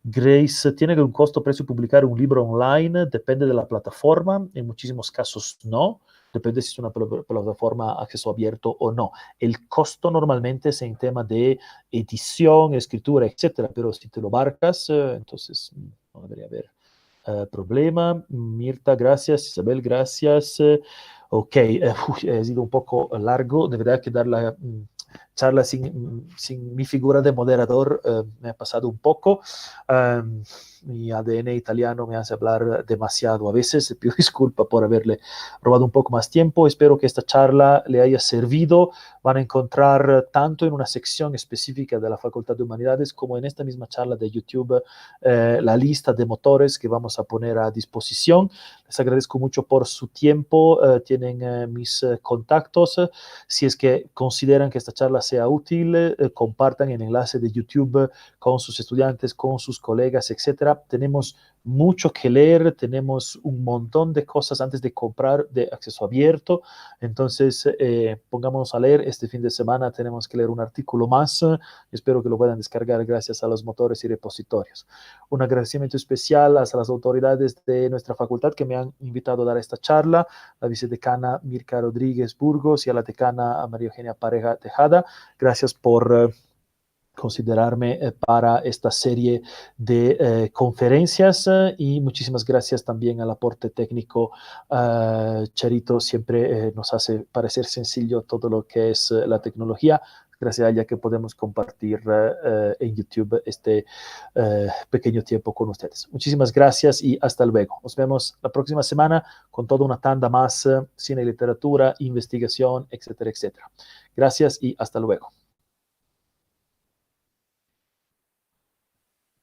Grace, ¿tiene un costo-precio publicar un libro online? Depende de la plataforma. En muchísimos casos no. Depende si es una plataforma acceso abierto o no. El costo normalmente es en tema de edición, escritura, etcétera, pero si te lo abarcas, entonces no debería haber problema. Mirta, gracias. Isabel, gracias. Ok, ha sido un poco largo. Debería quedar la charla sin mi figura de moderador me ha pasado un poco. Mi ADN italiano me hace hablar demasiado a veces. Pido disculpa por haberle robado un poco más tiempo. Espero que esta charla le haya servido. Van a encontrar tanto en una sección específica de la Facultad de Humanidades como en esta misma charla de YouTube la lista de motores que vamos a poner a disposición. Les agradezco mucho por su tiempo. Tienen mis contactos. Si es que consideran que esta charla sea útil, compartan el enlace de YouTube con sus estudiantes, con sus colegas, etcétera. Tenemos mucho que leer, tenemos un montón de cosas antes de comprar de acceso abierto. Entonces, pongámonos a leer. Este fin de semana tenemos que leer un artículo más. Espero que lo puedan descargar gracias a los motores y repositorios. Un agradecimiento especial a las autoridades de nuestra facultad que me han invitado a dar esta charla, la vicedecana Mirka Rodríguez Burgos y a la decana María Eugenia Pareja Tejada. Gracias por considerarme para esta serie de conferencias y muchísimas gracias también al aporte técnico. Charito siempre nos hace parecer sencillo todo lo que es la tecnología. Gracias a ella que podemos compartir en YouTube este pequeño tiempo con ustedes. Muchísimas gracias y hasta luego. Nos vemos la próxima semana con toda una tanda más, cine y literatura, investigación, etcétera, etcétera. Gracias y hasta luego.